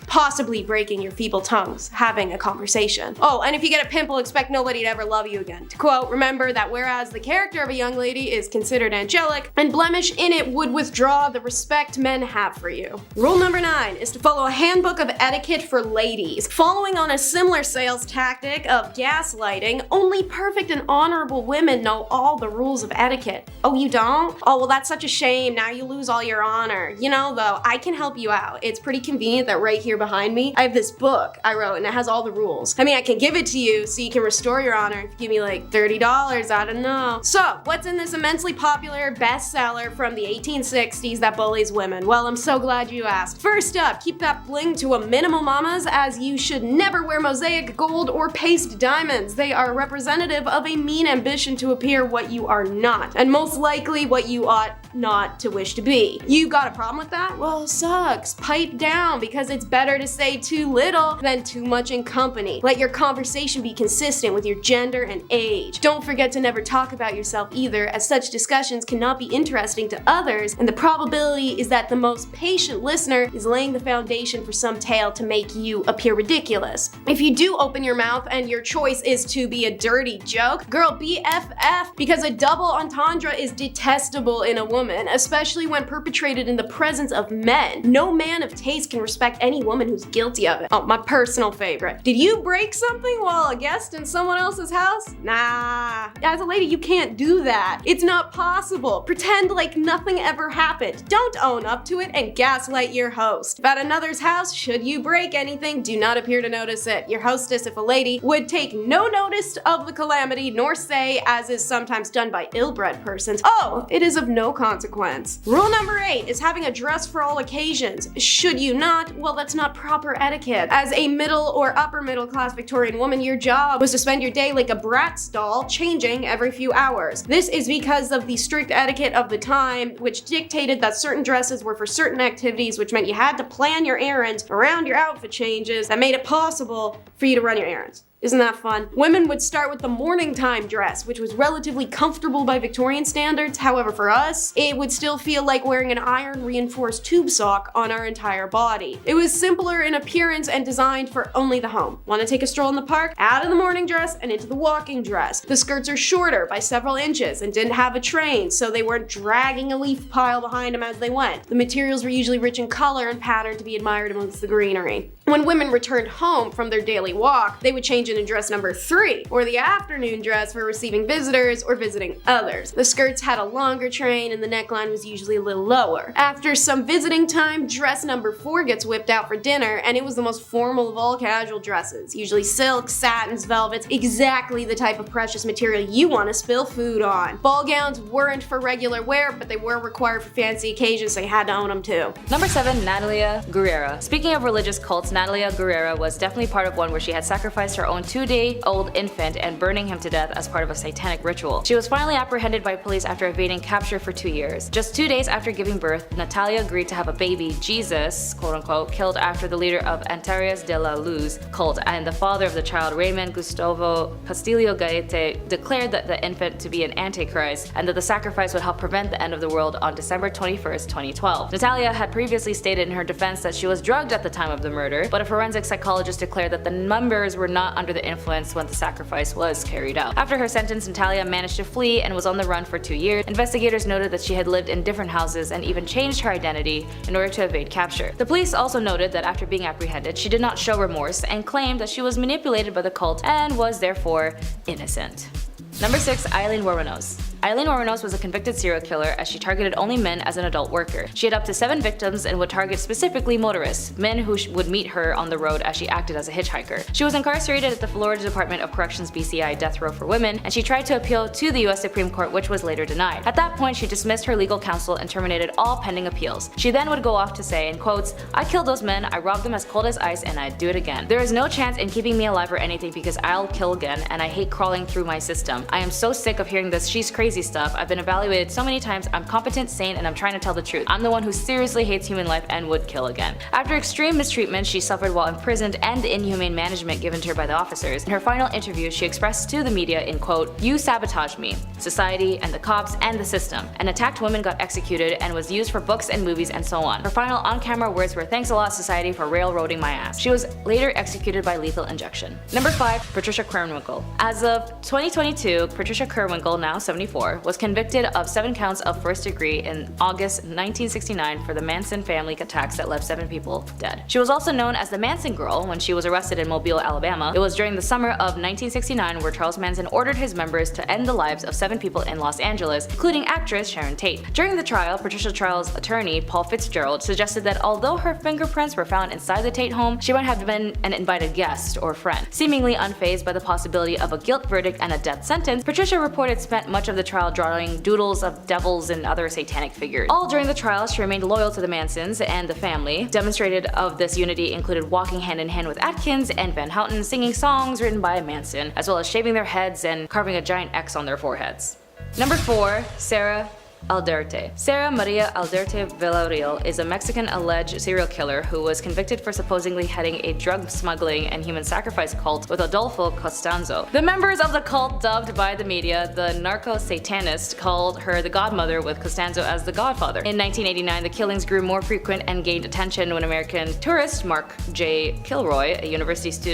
Possibly breaking your feeble tongues, having a conversation. Oh, and if you get a pimple, expect nobody to ever love you again. To quote, remember that whereas the character of a young lady is considered angelic, and blemish in it would withdraw the respect men have for you. Rule number 9 is to follow a handbook of etiquette for ladies. Following on a similar sales tactic of gaslighting, only perfect and honorable women know all the rules of etiquette. Oh, you don't? Oh, well, that's such a shame. Now you lose all your honor. You know, though, I can help you out. It's pretty convenient that right here behind me, I have this book I wrote, and it has all the rules. I mean, I can give it to you so you can restore your honor if you give me like $30, I don't know. So, what's in this immensely popular bestseller from the 1860s that bullies women? Well, I'm so glad you asked. First up, keep that bling to a minimum, mamas, as you should never wear mosaic gold or paste diamonds. They are representative of a mean ambition to appear what you are not, and most likely what you ought not to wish to be. You got a problem with that? Well, sucks. Pipe down, because it's better to say too little than too much and company. Let your conversation be consistent with your gender and age. Don't forget to never talk about yourself either, as such discussions cannot be interesting to others, and the probability is that the most patient listener is laying the foundation for some tale to make you appear ridiculous. If you do open your mouth and your choice is to be a dirty joke, girl, BFF, because a double entendre is detestable in a woman, especially when perpetrated in the presence of men. No man of taste can respect any woman who's guilty of it. Oh, my personal favorite. Did you break something while a guest in someone else's house? Nah. As a lady, you can't do that. It's not possible. Pretend like nothing ever happened. Don't own up to it and gaslight your host. If at another's house, should you break anything, do not appear to notice it. Your hostess, if a lady, would take no notice of the calamity, nor say, as is sometimes done by ill-bred persons, "Oh, it is of no consequence." Rule number 8 is having a dress for all occasions. Should you not? Well, that's not proper etiquette. As a middle or upper middle class Victorian woman, your job was to spend your day like a Bratz doll, changing every few hours. This is because of the strict etiquette of the time, which dictated that certain dresses were for certain activities, which meant you had to plan your errands around your outfit changes that made it possible for you to run your errands. Isn't that fun? Women would start with the morning time dress, which was relatively comfortable by Victorian standards. However, for us, it would still feel like wearing an iron reinforced tube sock on our entire body. It was simpler in appearance and designed for only the home. Want to take a stroll in the park? Out of the morning dress and into the walking dress. The skirts are shorter by several inches and didn't have a train, so they weren't dragging a leaf pile behind them as they went. The materials were usually rich in color and pattern to be admired amongst the greenery. When women returned home from their daily walk, they would change into dress number 3, or the afternoon dress for receiving visitors or visiting others. The skirts had a longer train and the neckline was usually a little lower. After some visiting time, dress number 4 gets whipped out for dinner, and it was the most formal of all casual dresses. Usually silks, satins, velvets, exactly the type of precious material you want to spill food on. Ball gowns weren't for regular wear, but they were required for fancy occasions, so you had to own them too. Number 7, Natalia Guera. Speaking of religious cults, Natalia Guera was definitely part of one where she had sacrificed her own 2-day-old infant and burning him to death as part of a satanic ritual. She was finally apprehended by police after evading capture for 2 years. Just 2 days after giving birth, Natalia agreed to have a baby, Jesus, quote-unquote, killed after the leader of Antares de la Luz cult and the father of the child, Raymond Gustavo Castillo Gaete, declared that the infant to be an antichrist and that the sacrifice would help prevent the end of the world on December 21st, 2012. Natalia had previously stated in her defense that she was drugged at the time of the murder, but a forensic psychologist declared that the members were not under the influence when the sacrifice was carried out. After her sentence, Natalia managed to flee and was on the run for 2 years. Investigators noted that she had lived in different houses and even changed her identity in order to evade capture. The police also noted that after being apprehended, she did not show remorse and claimed that she was manipulated by the cult and was therefore innocent. Number 6, Eileen Wuornos. Eileen Wuornos was a convicted serial killer as she targeted only men as an adult worker. She had up to 7 victims and would target specifically motorists, men who would meet her on the road as she acted as a hitchhiker. She was incarcerated at the Florida Department of Corrections BCI death row for women, and she tried to appeal to the US Supreme Court, which was later denied. At that point, she dismissed her legal counsel and terminated all pending appeals. She then would go off to say, in quotes, "I killed those men, I robbed them as cold as ice, and I'd do it again. There is no chance in keeping me alive or anything because I'll kill again, and I hate crawling through my system. I am so sick of hearing this she's crazy stuff. I've been evaluated so many times, I'm competent, sane, and I'm trying to tell the truth. I'm the one who seriously hates human life and would kill again." After extreme mistreatment she suffered while imprisoned and the inhumane management given to her by the officers, in her final interview she expressed to the media in quote, "You sabotaged me, society, and the cops, and the system. An attacked woman got executed and was used for books and movies and so on. Her final on-camera words were, 'Thanks a lot, society, for railroading my ass.' She was later executed by lethal injection." Number 5, Patricia Krenwinkel. As of 2022, Patricia Krenwinkel, now 74, was convicted of 7 counts of first degree in August 1969 for the Manson family attacks that left 7 people dead. She was also known as the Manson Girl when she was arrested in Mobile, Alabama. It was during the summer of 1969 where Charles Manson ordered his members to end the lives of 7 people in Los Angeles, including actress Sharon Tate. During the trial, Patricia Trial's attorney, Paul Fitzgerald, suggested that although her fingerprints were found inside the Tate home, she might have been an invited guest or friend. Seemingly unfazed by the possibility of a guilt verdict and a death sentence, Patricia reported spent much of the trial drawing doodles of devils and other satanic figures. All during the trial, she remained loyal to the Mansons and the family. Demonstrated of this unity included walking hand in hand with Atkins and Van Houten, singing songs written by Manson, as well as shaving their heads and carving a giant X on their foreheads. Number 4, Sarah Alderte. Sarah Maria Alderte Villarreal is a Mexican alleged serial killer who was convicted for supposedly heading a drug smuggling and human sacrifice cult with Adolfo Costanzo. The members of the cult, dubbed by the media the narco-satanist, called her the godmother, with Costanzo as the godfather. In 1989, the killings grew more frequent and gained attention when American tourist Mark J. Kilroy, a University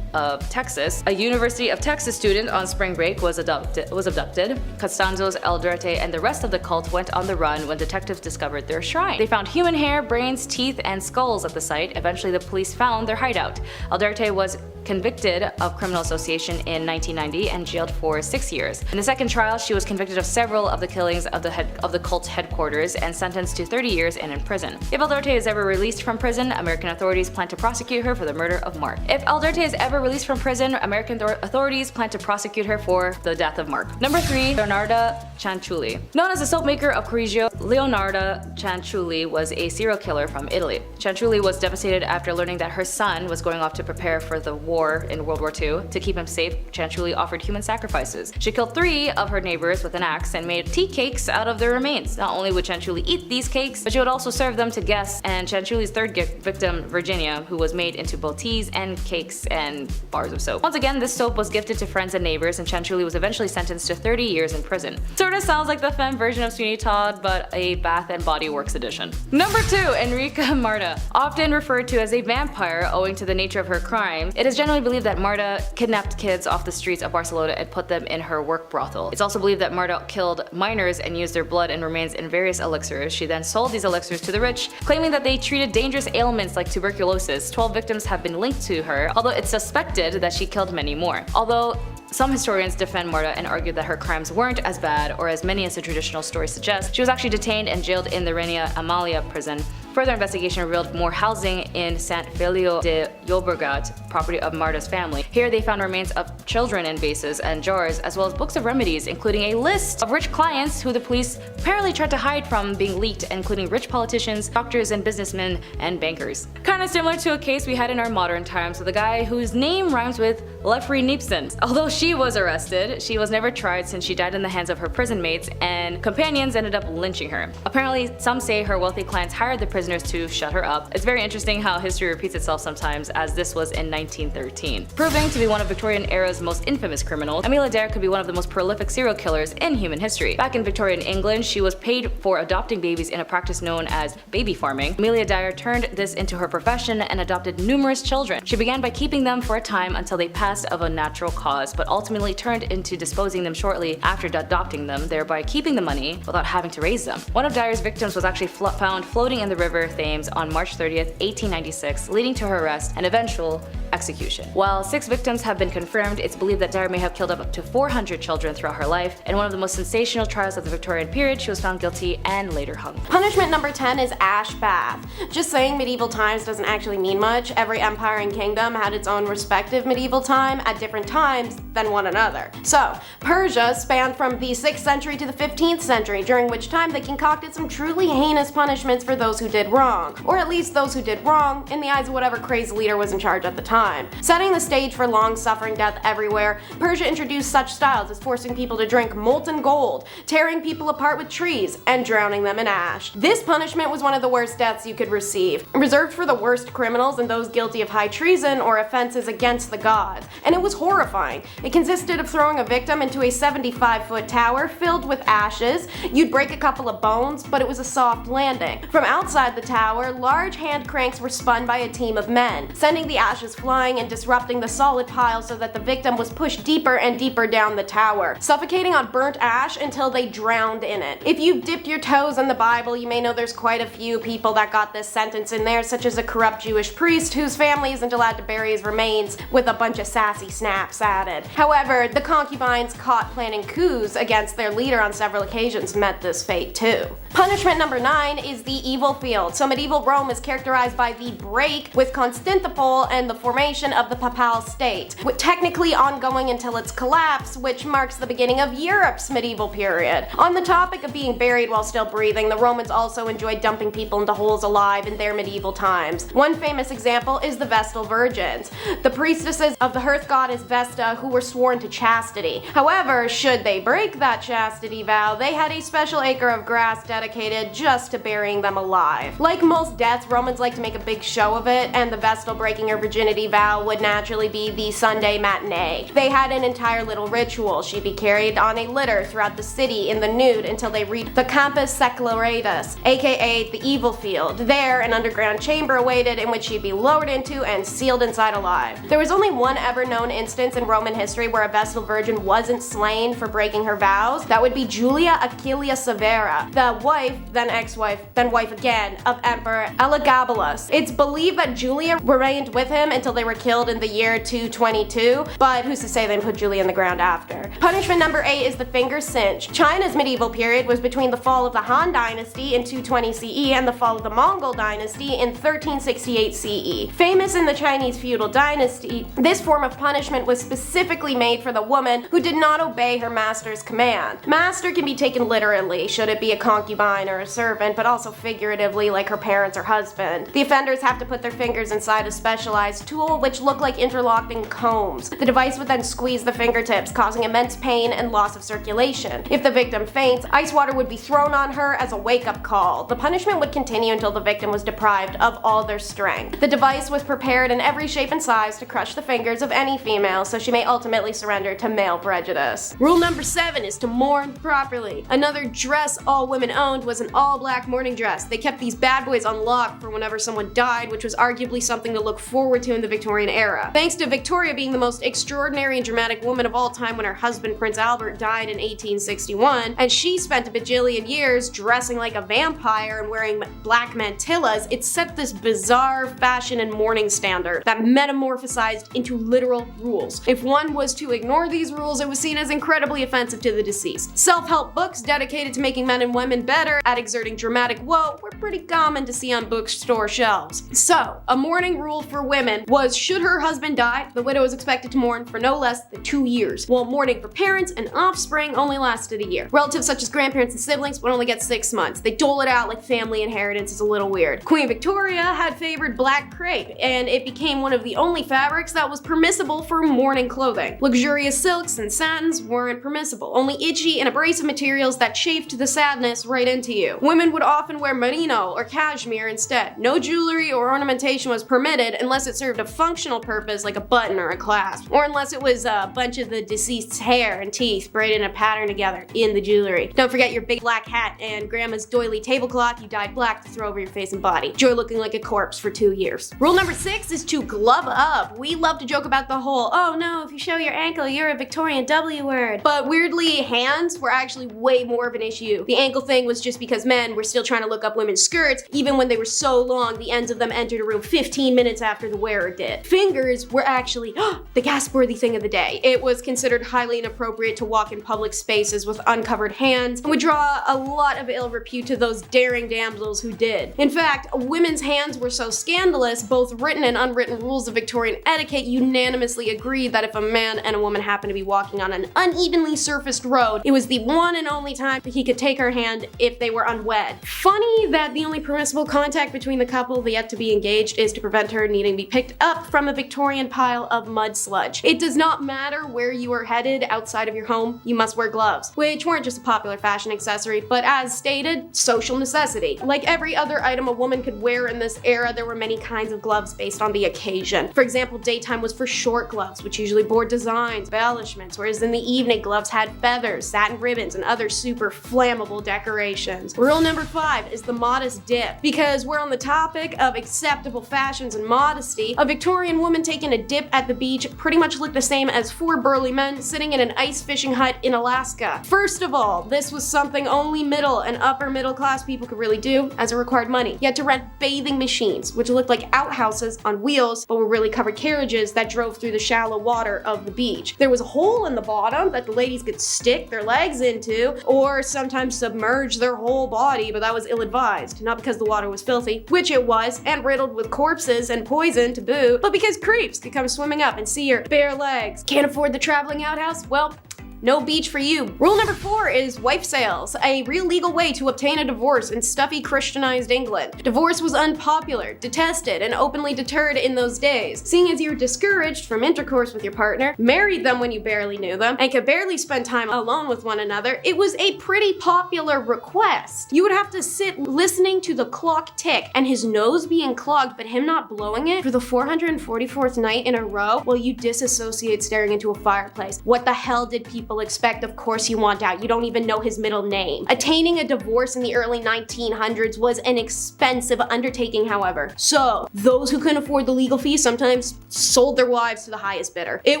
of Texas student on spring break, was abducted. Costanzo's Alderte and the rest of the cult went on the run when detectives discovered their shrine. They found human hair, brains, teeth, and skulls at the site. Eventually, the police found their hideout. Alderte was convicted of criminal association in 1990 and jailed for 6 years. In the second trial, she was convicted of several of the killings of the cult's headquarters and sentenced to 30 years in prison. If Alderte is ever released from prison, American authorities plan to prosecute her for the murder of Mark. If Alderte is ever released from prison, American authorities plan to prosecute her for the death of Mark. Number 3. Leonarda Cianciulli. Known as the soap maker of Correggio, Leonarda Cianciulli was a serial killer from Italy. Cianciulli was devastated after learning that her son was going off to prepare for the war in World War II. To keep him safe, Cianciulli offered human sacrifices. She killed 3 of her neighbors with an axe and made tea cakes out of their remains. Not only would Cianciulli eat these cakes, but she would also serve them to guests, and Cianciulli's third victim, Virginia, who was made into both teas and cakes and bars of soap. Once again, this soap was gifted to friends and neighbors, and Cianciulli was eventually sentenced to 30 years in prison. Sorta sounds like the femme version of Sweeney Todd, but a Bath and Body Works edition. Number 2. Enrica Marta. Often referred to as a vampire owing to the nature of her crime, it is generally believed that Marta kidnapped kids off the streets of Barcelona and put them in her work brothel. It's also believed that Marta killed minors and used their blood and remains in various elixirs. She then sold these elixirs to the rich, claiming that they treated dangerous ailments like tuberculosis. 12 victims have been linked to her, although it's suspected that she killed many more. Although some historians defend Marta and argue that her crimes weren't as bad or as many as the traditional story suggests. She was actually detained and jailed in the Reina Amalia prison. Further investigation revealed more housing in Sant Feliu de Llobregat, property of Marta's family. Here they found remains of children in vases and jars, as well as books of remedies, including a list of rich clients who the police apparently tried to hide from being leaked, including rich politicians, doctors, and businessmen and bankers. Kinda similar to a case we had in our modern times with a guy whose name rhymes with Lefri Nipson. Although she was arrested, she was never tried since she died in the hands of her prison mates, and companions ended up lynching her. Apparently, some say her wealthy clients hired the prisoners to shut her up. It's very interesting how history repeats itself sometimes, as this was in 1913. Proving to be one of Victorian era's most infamous criminals, Amelia Dare could be one of the most prolific serial killers in human history. Back in Victorian England, she was paid for adopting babies in a practice known as baby farming. Amelia Dare turned this into her profession and adopted numerous children. She began by keeping them for a time until they passed of a natural cause, but ultimately turned into disposing them shortly after adopting them, thereby keeping the money without having to raise them. One of Dare's victims was actually found floating in the river Thames on March 30th, 1896, leading to her arrest and eventual execution. While 6 victims have been confirmed, it's believed that Dare may have killed up to 400 children throughout her life. In one of the most sensational trials of the Victorian period, she was found guilty and later hung. Punishment number 10 is ash bath. Just saying medieval times doesn't actually mean much. Every empire and kingdom had its own respective medieval time at different times than one another. So, Persia spanned from the 6th century to the 15th century, during which time they concocted some truly heinous punishments for those who did wrong, or at least those who did wrong in the eyes of whatever crazy leader was in charge at the time. Setting the stage for long-suffering death everywhere, Persia introduced such styles as forcing people to drink molten gold, tearing people apart with trees, and drowning them in ash. This punishment was one of the worst deaths you could receive, reserved for the worst criminals and those guilty of high treason or offenses against the gods, and it was horrifying. It consisted of throwing a victim into a 75-foot tower filled with ashes. You'd break a couple of bones, but it was a soft landing. From outside the tower, large hand cranks were spun by a team of men, sending the ashes flying and disrupting the solid pile so that the victim was pushed deeper and deeper down the tower, suffocating on burnt ash until they drowned in it. If you've dipped your toes in the Bible, you may know there's quite a few people that got this sentence in there, such as a corrupt Jewish priest whose family isn't allowed to bury his remains with a bunch of sassy snaps added. However, the concubines caught planning coups against their leader on several occasions met this fate too. Punishment number 9 is the evil field. field. So medieval Rome is characterized by the break with Constantinople and the formation of the Papal State, with technically ongoing until its collapse, which marks the beginning of Europe's medieval period. On the topic of being buried while still breathing, the Romans also enjoyed dumping people into holes alive in their medieval times. One famous example is the Vestal Virgins, the priestesses of the hearth goddess Vesta who were sworn to chastity. However, should they break that chastity vow, they had a special acre of grass dedicated just to burying them alive. Like most deaths, Romans like to make a big show of it, and the Vestal breaking her virginity vow would naturally be the Sunday matinee. They had an entire little ritual. She'd be carried on a litter throughout the city in the nude until they reached the Campus Seculatus, aka the Evil Field. There, an underground chamber awaited in which she'd be lowered into and sealed inside alive. There was only one ever known instance in Roman history where a Vestal Virgin wasn't slain for breaking her vows. That would be Julia Aquilia Severa, the wife, then ex-wife, then wife again, of Emperor Elagabalus. It's believed that Julia remained with him until they were killed in the year 222, but who's to say they put Julia in the ground after. Punishment number 8 is the finger cinch. China's medieval period was between the fall of the Han Dynasty in 220 CE and the fall of the Mongol Dynasty in 1368 CE. Famous in the Chinese feudal dynasty, this form of punishment was specifically made for the woman who did not obey her master's command. Master can be taken literally, should it be a concubine or a servant, but also figuratively like her parents or husband. The offenders have to put their fingers inside a specialized tool which look like interlocking combs. The device would then squeeze the fingertips, causing immense pain and loss of circulation. If the victim faints, ice water would be thrown on her as a wake-up call. The punishment would continue until the victim was deprived of all their strength. The device was prepared in every shape and size to crush the fingers of any female, so she may ultimately surrender to male prejudice. Rule number 7 is to mourn properly. Another dress all women owned was an all-black mourning dress. They kept these bad boys on lock for whenever someone died, which was arguably something to look forward to in the Victorian era. Thanks to Victoria being the most extraordinary and dramatic woman of all time when her husband Prince Albert died in 1861, and she spent a bajillion years dressing like a vampire and wearing black mantillas, it set this bizarre fashion and mourning standard that metamorphosized into literal rules. If one was to ignore these rules, it was seen as incredibly offensive to the deceased. Self-help books dedicated to making men and women better at exerting dramatic woe were pretty common to see on bookstore shelves. So, a mourning rule for women was should her husband die, the widow was expected to mourn for no less than 2 years, while mourning for parents and offspring only lasted a year. Relatives such as grandparents and siblings would only get 6 months. They dole it out like family inheritance is a little weird. Queen Victoria had favored black crepe, and it became one of the only fabrics that was permissible for mourning clothing. Luxurious silks and satins weren't permissible, only itchy and abrasive materials that chafed the sadness right into you. Women would often wear merino or cashmere instead. No jewelry or ornamentation was permitted unless it served a functional purpose like a button or a clasp, or unless it was a bunch of the deceased's hair and teeth braided in a pattern together in the jewelry. Don't forget your big black hat and grandma's doily tablecloth you dyed black to throw over your face and body. Enjoy looking like a corpse for 2 years. Rule number 6 is to glove up. We love to joke about the whole, oh no, if you show your ankle, you're a Victorian W word. But weirdly, hands were actually way more of an issue. The ankle thing was just because men were still trying to look up women's skirts, even when they were so long, the ends of them entered a room 15 minutes after the wearer did. Fingers were actually the gasp-worthy thing of the day. It was considered highly inappropriate to walk in public spaces with uncovered hands, and would draw a lot of ill repute to those daring damsels who did. In fact, women's hands were so scandalous, both written and unwritten rules of Victorian etiquette unanimously agreed that if a man and a woman happened to be walking on an unevenly surfaced road, it was the one and only time that he could take her hand if they were unwed. Funny that the only permissible contact between the couple yet to be engaged is to prevent her needing to be picked up from a Victorian pile of mud sludge. It does not matter where you are headed outside of your home, you must wear gloves, which weren't just a popular fashion accessory, but as stated, social necessity. Like every other item a woman could wear in this era, there were many kinds of gloves based on the occasion. For example, daytime was for short gloves, which usually bore designs, embellishments, whereas in the evening, gloves had feathers, satin ribbons, and other super flammable decorations. Rule number 5 is the modest dip. Because we're on the topic of acceptable fashions and modesty, a Victorian woman taking a dip at the beach pretty much looked the same as 4 burly men sitting in an ice fishing hut in Alaska. First of all, this was something only middle and upper middle class people could really do, as it required money. You had to rent bathing machines, which looked like outhouses on wheels, but were really covered carriages that drove through the shallow water of the beach. There was a hole in the bottom that the ladies could stick their legs into, or sometimes submerge their whole body, but that was ill-advised. not because the water was filthy, which it was, and riddled with corpses and poison to boot, but because creeps could come swimming up and see your bare legs. Can't afford the traveling outhouse? Well, no beach for you. Rule number 4 is wife sales, a real legal way to obtain a divorce in stuffy Christianized England. Divorce was unpopular, detested, and openly deterred in those days. Seeing as you were discouraged from intercourse with your partner, married them when you barely knew them, and could barely spend time alone with one another, it was a pretty popular request. You would have to sit listening to the clock tick and his nose being clogged but him not blowing it for the 444th night in a row while you disassociate staring into a fireplace. What the hell did people expect? Of course you want out. You don't even know his middle name. Attaining a divorce in the early 1900s was an expensive undertaking, however. So, those who couldn't afford the legal fee sometimes sold their wives to the highest bidder. It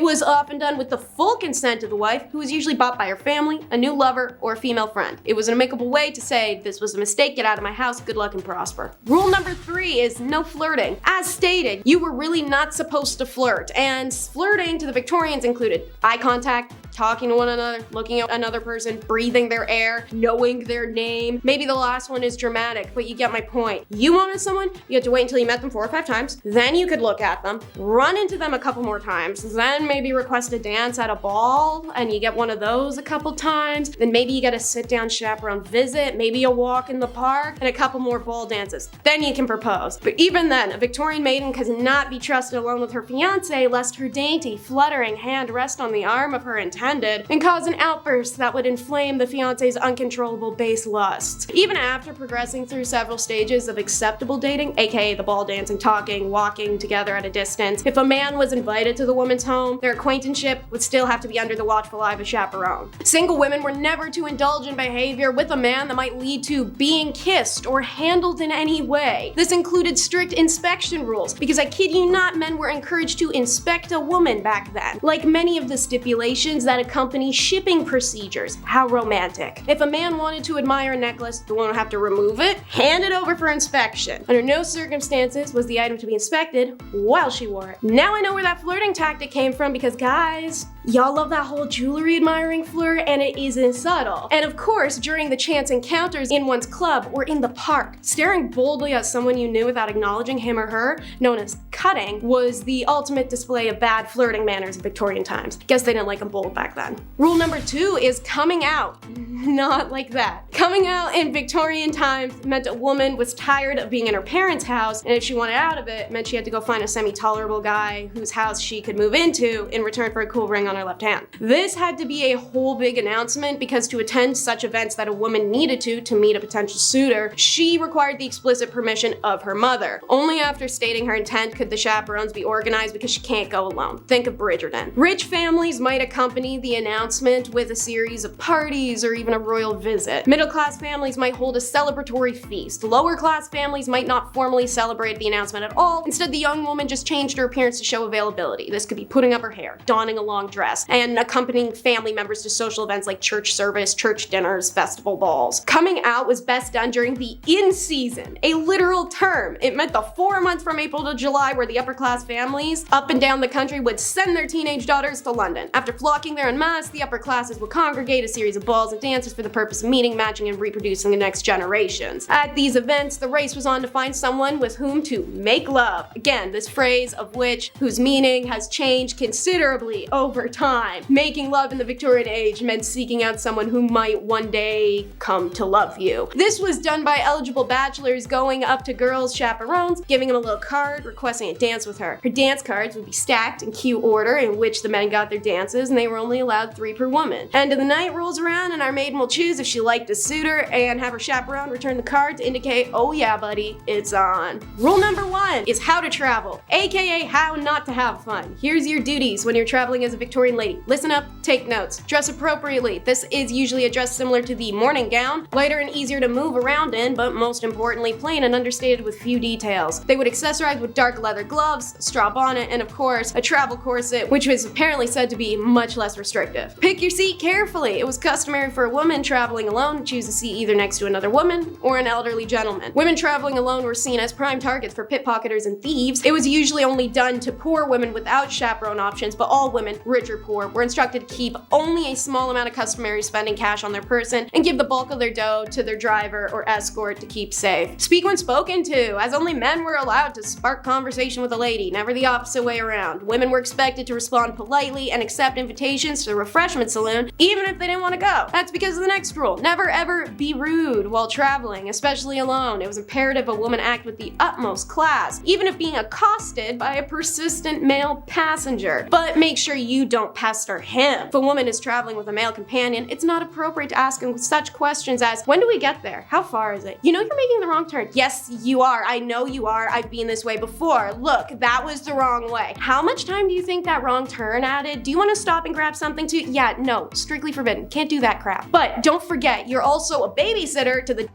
was often done with the full consent of the wife, who was usually bought by her family, a new lover, or a female friend. It was an amicable way to say, this was a mistake, get out of my house, good luck and prosper. Rule number 3 is no flirting. As stated, you were really not supposed to flirt, and flirting to the Victorians included eye contact, talking to one another, looking at another person, breathing their air, knowing their name. Maybe the last one is dramatic, but you get my point. You wanted someone, you had to wait until you met them 4 or 5 times, then you could look at them, run into them a couple more times, then maybe request a dance at a ball, and you get one of those a couple times, then maybe you get a sit-down chaperone visit, maybe a walk in the park, and a couple more ball dances. Then you can propose. But even then, a Victorian maiden could not be trusted alone with her fiancé lest her dainty, fluttering hand rest on the arm of her intended and cause an outburst that would inflame the fiancé's uncontrollable base lusts. Even after progressing through several stages of acceptable dating, aka the ball dancing, talking, walking together at a distance, if a man was invited to the woman's home, their acquaintanceship would still have to be under the watchful eye of a chaperone. Single women were never to indulge in behavior with a man that might lead to being kissed or handled in any way. This included strict inspection rules, because I kid you not, men were encouraged to inspect a woman back then. Like many of the stipulations that accompany shipping procedures. How romantic. If a man wanted to admire a necklace, the woman would have to remove it, hand it over for inspection. Under no circumstances was the item to be inspected while she wore it. Now I know where that flirting tactic came from, because guys, y'all love that whole jewelry admiring flirt, and it isn't subtle. And of course, during the chance encounters in one's club or in the park, staring boldly at someone you knew without acknowledging him or her, known as cutting, was the ultimate display of bad flirting manners in Victorian times. Guess they didn't like them bold back then. Rule number 2 is coming out. Not like that. Coming out in Victorian times meant a woman was tired of being in her parents' house, and if she wanted out of it, meant she had to go find a semi-tolerable guy whose house she could move into in return for a cool ring on her left hand. This had to be a whole big announcement, because to attend such events that a woman needed to meet a potential suitor, she required the explicit permission of her mother. Only after stating her intent could the chaperones be organized, because she can't go alone. Think of Bridgerton. Rich families might accompany the announcement with a series of parties or even a royal visit. Middle-class families might hold a celebratory feast. Lower-class families might not formally celebrate the announcement at all. Instead, the young woman just changed her appearance to show availability. This could be putting up her hair, donning a long dress, and accompanying family members to social events like church service, church dinners, festival balls. Coming out was best done during the in-season, a literal term. It meant the 4 months from April to July where the upper-class families up and down the country would send their teenage daughters to London. After flocking there en masse, the upper classes would congregate a series of balls and dances for the purpose of meeting, matching, and reproducing the next generations. At these events, the race was on to find someone with whom to make love. Again, this phrase of whose meaning has changed considerably over time. Making love in the Victorian age meant seeking out someone who might one day come to love you. This was done by eligible bachelors going up to girls' chaperones, giving them a little card, requesting a dance with her. Her dance cards would be stacked in cue order in which the men got their dances, and they were only allowed 3 per woman. End of the night rolls around and our maiden will choose if she liked a suitor and have her chaperone return the card to indicate, oh yeah buddy, it's on. Rule number 1 is how to travel, aka how not to have fun. Here's your duties when you're traveling as a Victorian lady. Listen up, take notes. Dress appropriately. This is usually a dress similar to the morning gown, lighter and easier to move around in, but most importantly plain and understated with few details. They would accessorize with dark leather gloves, straw bonnet, and of course a travel corset, which was apparently said to be much less restrictive. Pick your seat carefully. It was customary for a woman traveling alone to choose a seat either next to another woman or an elderly gentleman. Women traveling alone were seen as prime targets for pickpocketers and thieves. It was usually only done to poor women without chaperone options, but all women, rich larger poor were instructed to keep only a small amount of customary spending cash on their person and give the bulk of their dough to their driver or escort to keep safe. Speak when spoken to, as only men were allowed to spark conversation with a lady, never the opposite way around. Women were expected to respond politely and accept invitations to the refreshment saloon, even if they didn't want to go. That's because of the next rule. Never ever be rude while traveling, especially alone. It was imperative a woman act with the utmost class, even if being accosted by a persistent male passenger. But make sure you don't pester him. If a woman is traveling with a male companion, it's not appropriate to ask him such questions as, when do we get there? How far is it? You know you're making the wrong turn. Yes, you are. I know you are. I've been this way before. Look, that was the wrong way. How much time do you think that wrong turn added? Do you want to stop and grab something too? Yeah, no, strictly forbidden. Can't do that crap. But don't forget, you're also a babysitter to the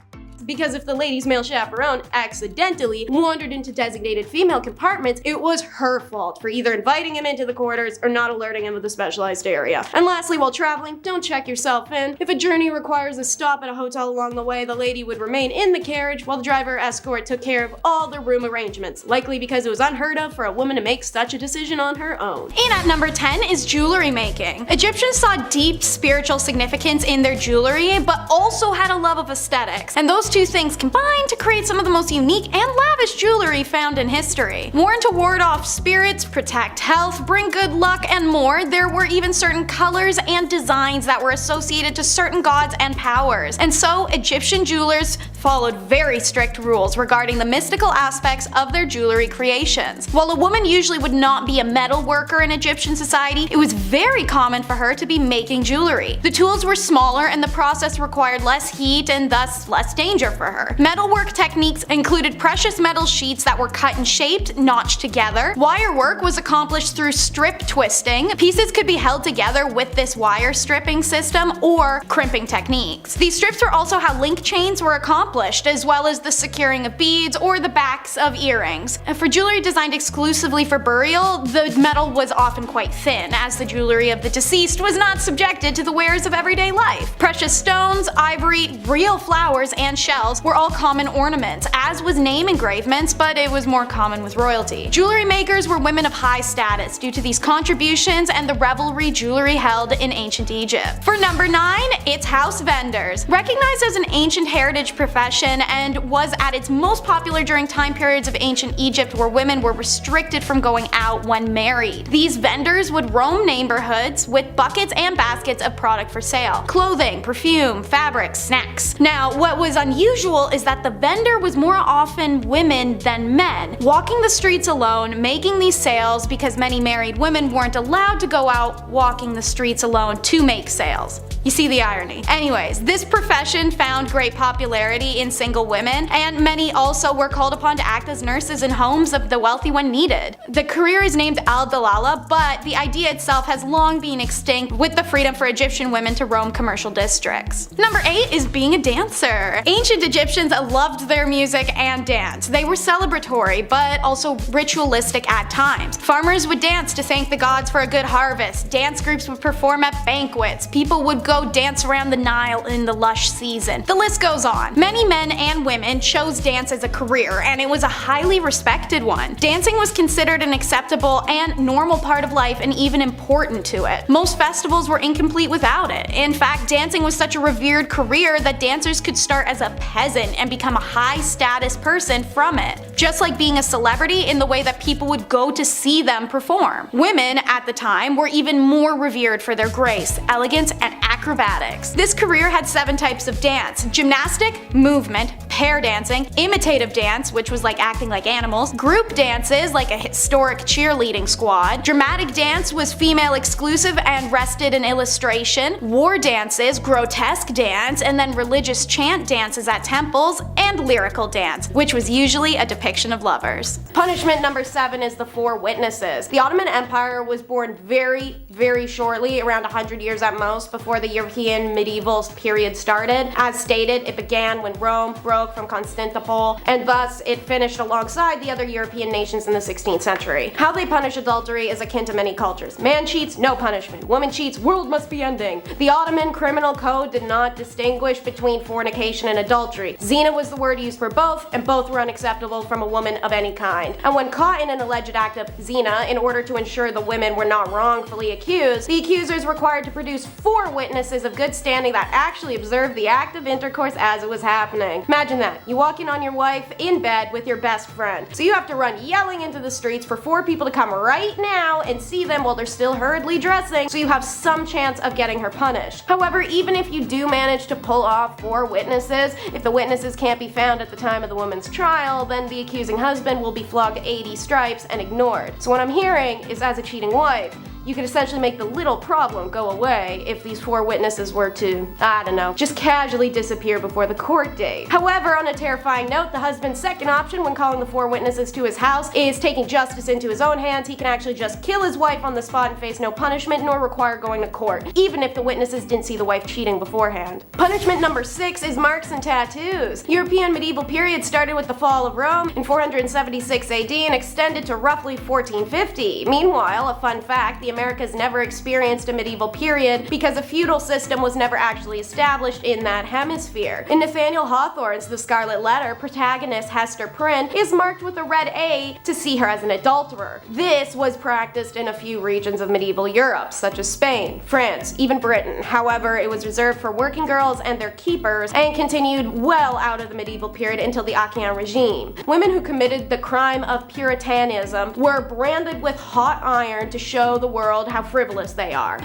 because if the lady's male chaperone accidentally wandered into designated female compartments, it was her fault for either inviting him into the quarters or not alerting him of the specialized area. And lastly, while traveling, don't check yourself in. If a journey requires a stop at a hotel along the way, the lady would remain in the carriage while the driver or escort took care of all the room arrangements, likely because it was unheard of for a woman to make such a decision on her own. And at number 10 is jewelry making. Egyptians saw deep spiritual significance in their jewelry, but also had a love of aesthetics, and those two things combined to create some of the most unique and lavish jewelry found in history. Worn to ward off spirits, protect health, bring good luck, and more, there were even certain colors and designs that were associated to certain gods and powers. And so, Egyptian jewelers followed very strict rules regarding the mystical aspects of their jewelry creations. While a woman usually would not be a metal worker in Egyptian society, it was very common for her to be making jewelry. The tools were smaller and the process required less heat and thus less danger for her. Metalwork techniques included precious metal sheets that were cut and shaped, notched together. Wire work was accomplished through strip twisting. Pieces could be held together with this wire stripping system or crimping techniques. These strips were also how link chains were accomplished, as well as the securing of beads or the backs of earrings. For jewelry designed exclusively for burial, the metal was often quite thin, as the jewelry of the deceased was not subjected to the wares of everyday life. Precious stones, ivory, real flowers, and shells were all common ornaments, as was name engravements, but it was more common with royalty. Jewelry makers were women of high status due to these contributions and the revelry jewelry held in ancient Egypt. For number 9, it's house vendors. Recognized as an ancient heritage profession and was at its most popular during time periods of ancient Egypt where women were restricted from going out when married. These vendors would roam neighborhoods with buckets and baskets of product for sale. Clothing, perfume, fabrics, snacks. Now, what was unusual is that the vendor was more often women than men, walking the streets alone, making these sales because many married women weren't allowed to go out walking the streets alone to make sales. You see the irony. Anyways, this profession found great popularity in single women, and many also were called upon to act as nurses in homes of the wealthy when needed. The career is named al-Dalala, but the idea itself has long been extinct with the freedom for Egyptian women to roam commercial districts. Number 8 is being a dancer. Ancient Egyptians loved their music and dance. They were celebratory, but also ritualistic at times. Farmers would dance to thank the gods for a good harvest. Dance groups would perform at banquets. People would go dance around the Nile in the lush season. The list goes on. Many men and women chose dance as a career, and it was a highly respected one. Dancing was considered an acceptable and normal part of life and even important to it. Most festivals were incomplete without it. In fact, dancing was such a revered career that dancers could start as a peasant and become a high status person from it, just like being a celebrity in the way that people would go to see them perform. Women at the time were even more revered for their grace, elegance, and acrobatics. This career had 7 types of dance: gymnastic, movement, pair dancing, imitative dance, which was like acting like animals, group dances like a historic cheerleading squad, dramatic dance was female exclusive and rested in illustration, war dances, grotesque dance, and then religious chant dances at temples, and lyrical dance, which was usually a depiction of lovers. Punishment number 7 is the 4 witnesses. The Ottoman Empire was born very shortly, around 100 years at most, before the European medieval period started. As stated, it began when Rome broke spoke from Constantinople, and thus it finished alongside the other European nations in the 16th century. How they punish adultery is akin to many cultures. Man cheats, no punishment. Woman cheats, world must be ending. The Ottoman criminal code did not distinguish between fornication and adultery. Zina was the word used for both, and both were unacceptable from a woman of any kind. And when caught in an alleged act of zina, in order to ensure the women were not wrongfully accused, the accusers required to produce 4 witnesses of good standing that actually observed the act of intercourse as it was happening. Imagine that. You walk in on your wife in bed with your best friend. So you have to run yelling into the streets for 4 people to come right now and see them while they're still hurriedly dressing, so you have some chance of getting her punished. However, even if you do manage to pull off 4 witnesses, if the witnesses can't be found at the time of the woman's trial, then the accusing husband will be flogged 80 stripes and ignored. So what I'm hearing is, as a cheating wife, you could essentially make the little problem go away if these 4 witnesses were to, I don't know, just casually disappear before the court date. However, on a terrifying note, the husband's second option when calling the 4 witnesses to his house is taking justice into his own hands. He can actually just kill his wife on the spot and face no punishment nor require going to court, even if the witnesses didn't see the wife cheating beforehand. Punishment number 6 is marks and tattoos. European medieval period started with the fall of Rome in 476 AD and extended to roughly 1450. Meanwhile, a fun fact, the Americas never experienced a medieval period because a feudal system was never actually established in that hemisphere. In Nathaniel Hawthorne's The Scarlet Letter, protagonist Hester Prynne is marked with a red A to see her as an adulterer. This was practiced in a few regions of medieval Europe, such as Spain, France, even Britain. However, it was reserved for working girls and their keepers and continued well out of the medieval period until the Achaean regime. Women who committed the crime of Puritanism were branded with hot iron to show the world how frivolous they are.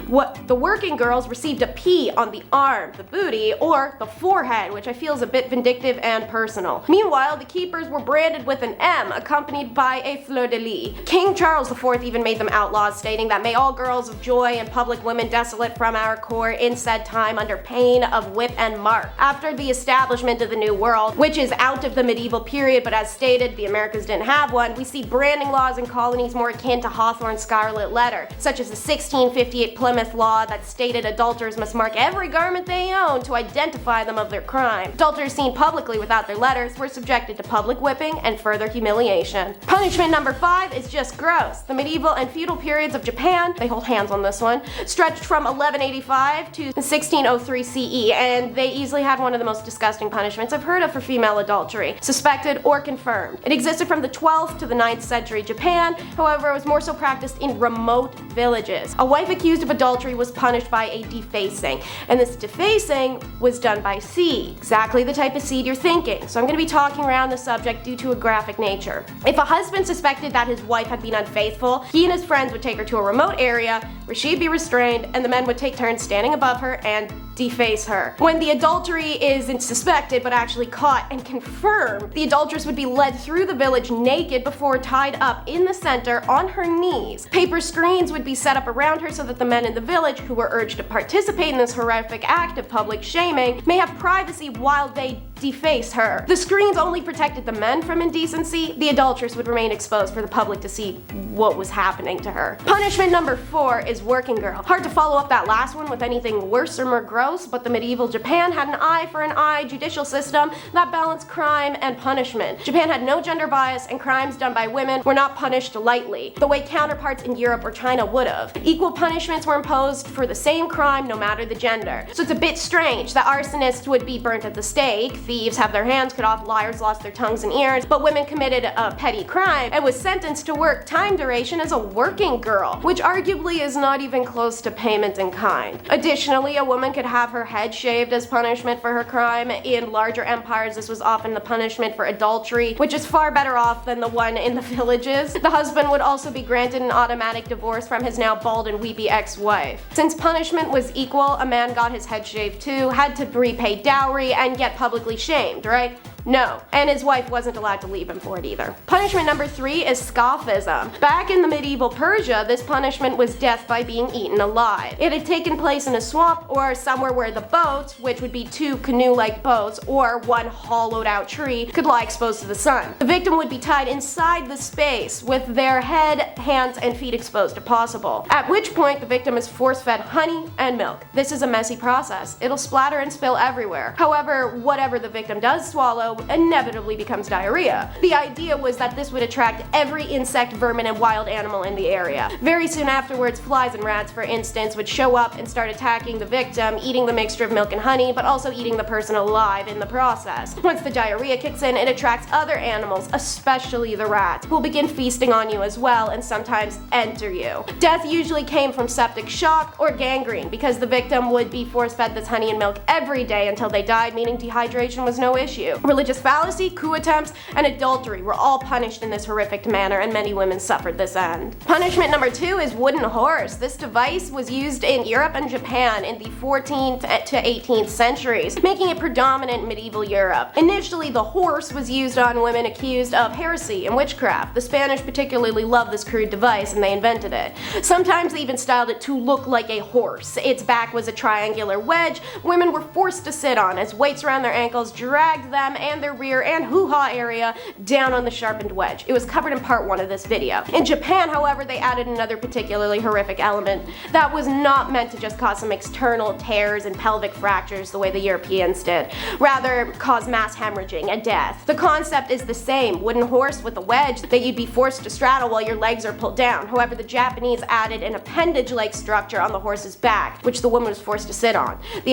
The working girls received a P on the arm, the booty, or the forehead, which I feel is a bit vindictive and personal. Meanwhile, the keepers were branded with an M, accompanied by a fleur-de-lis. King Charles IV even made them outlaws, stating that may all girls of joy and public women desolate from our court in said time under pain of whip and mark. After the establishment of the New World, which is out of the medieval period, but as stated, the Americas didn't have one, we see branding laws in colonies more akin to Hawthorne's Scarlet Letter, such as the 1658 Plymouth Law that stated adulterers must mark every garment they own to identify them of their crime. Adulterers seen publicly without their letters were subjected to public whipping and further humiliation. Punishment number 5 is just gross. The medieval and feudal periods of Japan, they hold hands on this one, stretched from 1185 to 1603 CE, and they easily had one of the most disgusting punishments I've heard of for female adultery, suspected or confirmed. It existed from the 12th to the 9th century Japan, however it was more so practiced in remote villages. A wife accused of adultery was punished by a defacing, and this defacing was done by seed, exactly the type of seed you're thinking. So I'm going to be talking around the subject due to a graphic nature. If a husband suspected that his wife had been unfaithful, he and his friends would take her to a remote area where she'd be restrained, and the men would take turns standing above her and deface her. When the adultery isn't suspected but actually caught and confirmed, the adulteress would be led through the village naked before tied up in the center on her knees. Paper screens would be set up around her so that the men in the village who were urged to participate in this horrific act of public shaming may have privacy while they deface her. The screens only protected the men from indecency. The adulteress would remain exposed for the public to see what was happening to her. Punishment number 4 is working girl. Hard to follow up that last one with anything worse or more gross, but the medieval Japan had an eye for an eye judicial system that balanced crime and punishment. Japan had no gender bias, and crimes done by women were not punished lightly, the way counterparts in Europe or China would have. Equal punishments were imposed for the same crime no matter the gender. So it's a bit strange that arsonists would be burnt at the stake, thieves have their hands cut off, liars lost their tongues and ears, but women committed a petty crime and was sentenced to work time duration as a working girl, which arguably is not even close to payment in kind. Additionally, a woman could have her head shaved as punishment for her crime. In larger empires, this was often the punishment for adultery, which is far better off than the one in the villages. The husband would also be granted an automatic divorce from his now bald and weepy ex-wife. Since punishment was equal, a man got his head shaved too, had to repay dowry, and get publicly shamed, right? No, and his wife wasn't allowed to leave him for it either. Punishment number 3 is scaphism. Back in the medieval Persia, this punishment was death by being eaten alive. It had taken place in a swamp or somewhere where the boats, which would be 2 canoe-like boats or 1 hollowed out tree, could lie exposed to the sun. The victim would be tied inside the space with their head, hands, and feet exposed if possible, at which point the victim is force-fed honey and milk. This is a messy process. It'll splatter and spill everywhere. However, whatever the victim does swallow inevitably becomes diarrhea. The idea was that this would attract every insect, vermin, and wild animal in the area. Very soon afterwards, flies and rats, for instance, would show up and start attacking the victim, eating the mixture of milk and honey, but also eating the person alive in the process. Once the diarrhea kicks in, it attracts other animals, especially the rats, who will begin feasting on you as well and sometimes enter you. Death usually came from septic shock or gangrene because the victim would be force-fed this honey and milk every day until they died, meaning dehydration was no issue. Religious fallacy, coup attempts, and adultery were all punished in this horrific manner, and many women suffered this end. Punishment number 2 is wooden horse. This device was used in Europe and Japan in the 14th to 18th centuries, making it predominant in medieval Europe. Initially, the horse was used on women accused of heresy and witchcraft. The Spanish particularly loved this crude device and they invented it. Sometimes they even styled it to look like a horse. Its back was a triangular wedge women were forced to sit on as weights around their ankles dragged them and their rear and hoo-ha area down on the sharpened wedge. It was covered in part 1 of this video. In Japan, however, they added another particularly horrific element that was not meant to just cause some external tears and pelvic fractures the way the Europeans did, rather cause mass hemorrhaging and death. The concept is the same, wooden horse with a wedge that you'd be forced to straddle while your legs are pulled down. However, the Japanese added an appendage-like structure on the horse's back, which the woman was forced to sit on. The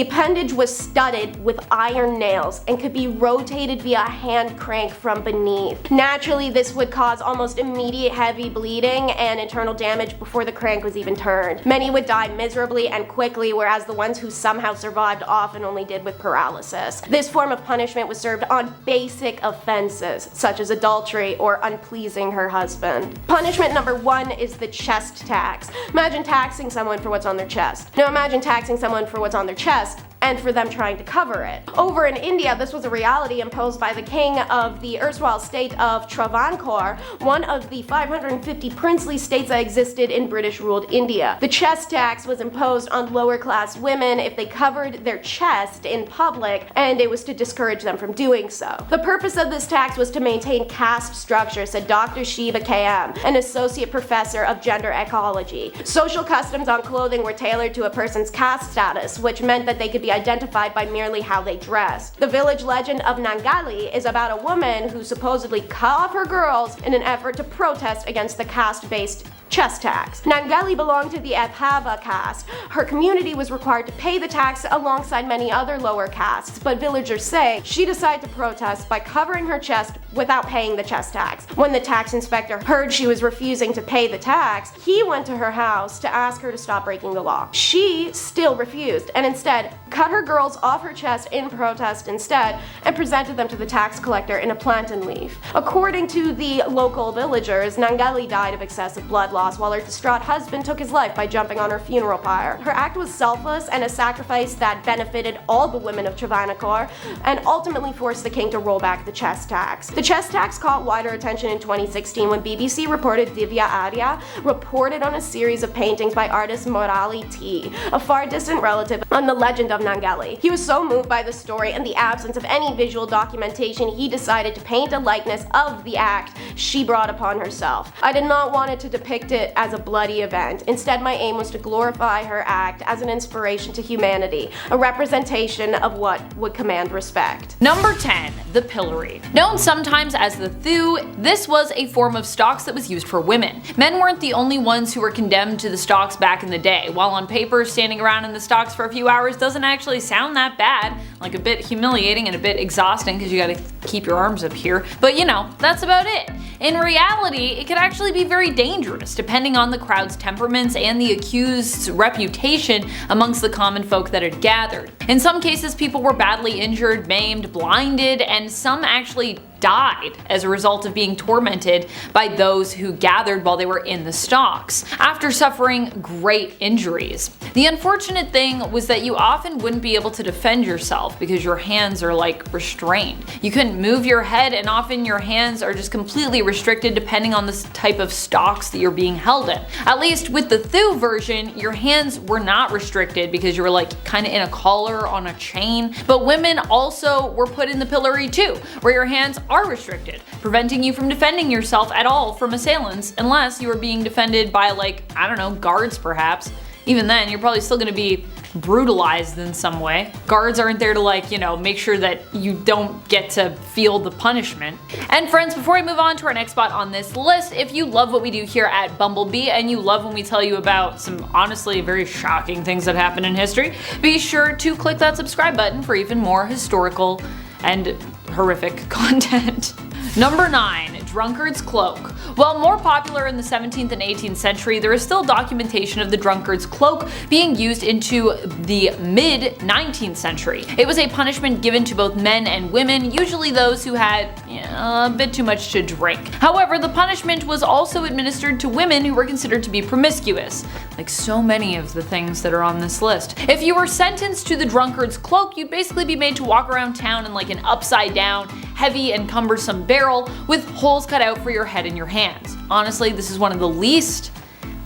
appendage was studded with iron nails and could be rotated via a hand crank from beneath. Naturally, this would cause almost immediate heavy bleeding and internal damage before the crank was even turned. Many would die miserably and quickly, whereas the ones who somehow survived often only did with paralysis. This form of punishment was served on basic offenses, such as adultery or unpleasing her husband. Punishment number 1 is the chest tax. Imagine taxing someone for what's on their chest. Now imagine taxing someone for what's on their chest and for them trying to cover it. Over in India, this was a reality imposed by the king of the erstwhile state of Travancore, one of the 550 princely states that existed in British-ruled India. The chest tax was imposed on lower-class women if they covered their chest in public, and it was to discourage them from doing so. The purpose of this tax was to maintain caste structure, said Dr. Shiva K.M., an associate professor of gender ecology. Social customs on clothing were tailored to a person's caste status, which meant that they could be identified by merely how they dressed. The village legend of Nangali is about a woman who supposedly cut off her girls in an effort to protest against the caste-based chest tax. Nangali belonged to the Abhava caste. Her community was required to pay the tax alongside many other lower castes, but villagers say she decided to protest by covering her chest without paying the chest tax. When the tax inspector heard she was refusing to pay the tax, he went to her house to ask her to stop breaking the law. She still refused and instead cut her girls off her chest in protest instead and presented them to the tax collector in a plantain leaf. According to the local villagers, Nangali died of excessive blood loss while her distraught husband took his life by jumping on her funeral pyre. Her act was selfless and a sacrifice that benefited all the women of Travancore and ultimately forced the king to roll back the chest tax. The chest tax caught wider attention in 2016 when BBC reported Divya Arya reported on a series of paintings by artist Murali T, a far distant relative on the legend of Nangali. He was so moved by the story and the absence of any visual documentation, he decided to paint a likeness of the act she brought upon herself. I did not want it to depict it as a bloody event. Instead, my aim was to glorify her act as an inspiration to humanity, a representation of what would command respect. Number 10. The pillory. Known sometimes as the thew, this was a form of stocks that was used for women. Men weren't the only ones who were condemned to the stocks back in the day. While on paper, standing around in the stocks for a few hours doesn't actually sound that bad, like a bit humiliating and a bit exhausting because you gotta keep your arms up here, but you know, that's about it. In reality, it could actually be very dangerous, depending on the crowd's temperaments and the accused's reputation amongst the common folk that had gathered. In some cases, people were badly injured, maimed, blinded, and some actually died as a result of being tormented by those who gathered while they were in the stocks, after suffering great injuries. The unfortunate thing was that you often wouldn't be able to defend yourself because your hands are like restrained. You couldn't move your head, and often your hands are just completely restricted depending on the type of stocks that you're being held in. At least with the thew version, your hands were not restricted because you were like kind of in a collar on a chain, but women also were put in the pillory too, where your hands are restricted, preventing you from defending yourself at all from assailants unless you were being defended by, like, I don't know, guards perhaps. Even then, you're probably still going to be brutalized in some way. Guards aren't there to like, make sure that you don't get to feel the punishment. And friends, before I move on to our next spot on this list, if you love what we do here at Bumblebee and you love when we tell you about some honestly very shocking things that happen in history, be sure to click that subscribe button for even more historical and horrific content. Number 9. Drunkard's Cloak. While more popular in the 17th and 18th century, there is still documentation of the drunkard's cloak being used into the mid-19th century. It was a punishment given to both men and women, usually those who had a bit too much to drink. However, the punishment was also administered to women who were considered to be promiscuous, like so many of the things that are on this list. If you were sentenced to the drunkard's cloak, you'd basically be made to walk around town in like an upside down, heavy and cumbersome barrel with holes cut out for your head and your hands. Honestly, this is one of the least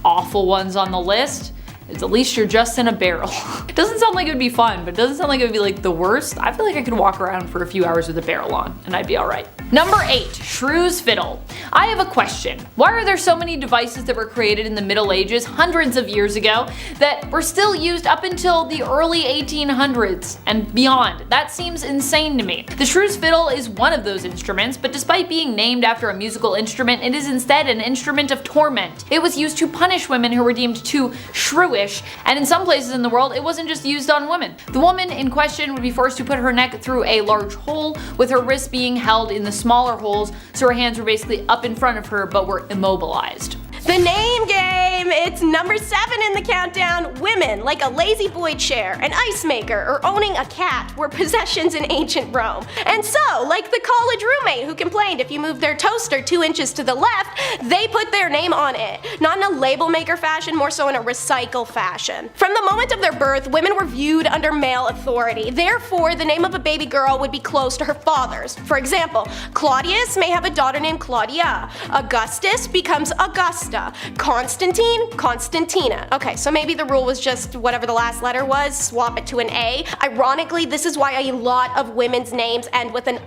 awful ones on the list. It's at least you're just in a barrel. It doesn't sound like it would be fun, but it doesn't sound like it would be like the worst. I feel like I could walk around for a few hours with a barrel on and I'd be alright. Number 8. Shrew's Fiddle. I have a question. Why are there so many devices that were created in the Middle Ages hundreds of years ago that were still used up until the early 1800s and beyond? That seems insane to me. The Shrew's Fiddle is one of those instruments, but despite being named after a musical instrument, it is instead an instrument of torment. It was used to punish women who were deemed too shrewish, and in some places in the world, it wasn't just used on women. The woman in question would be forced to put her neck through a large hole, with her wrists being held in the smaller holes, so her hands were basically up in front of her but were immobilized. The name game! It's number 7 in the countdown. Women, like a lazy boy chair, an ice maker, or owning a cat, were possessions in ancient Rome. And so, like the college roommate who complained if you moved their toaster 2 inches to the left, they put their name on it. Not in a label maker fashion, more so in a recycle fashion. From the moment of their birth, women were viewed under male authority. Therefore, the name of a baby girl would be close to her father's. For example, Claudius may have a daughter named Claudia. Augustus becomes Augusta. Constantine, Constantina. Okay, so maybe the rule was just whatever the last letter was, swap it to an A. Ironically, this is why a lot of women's names end with an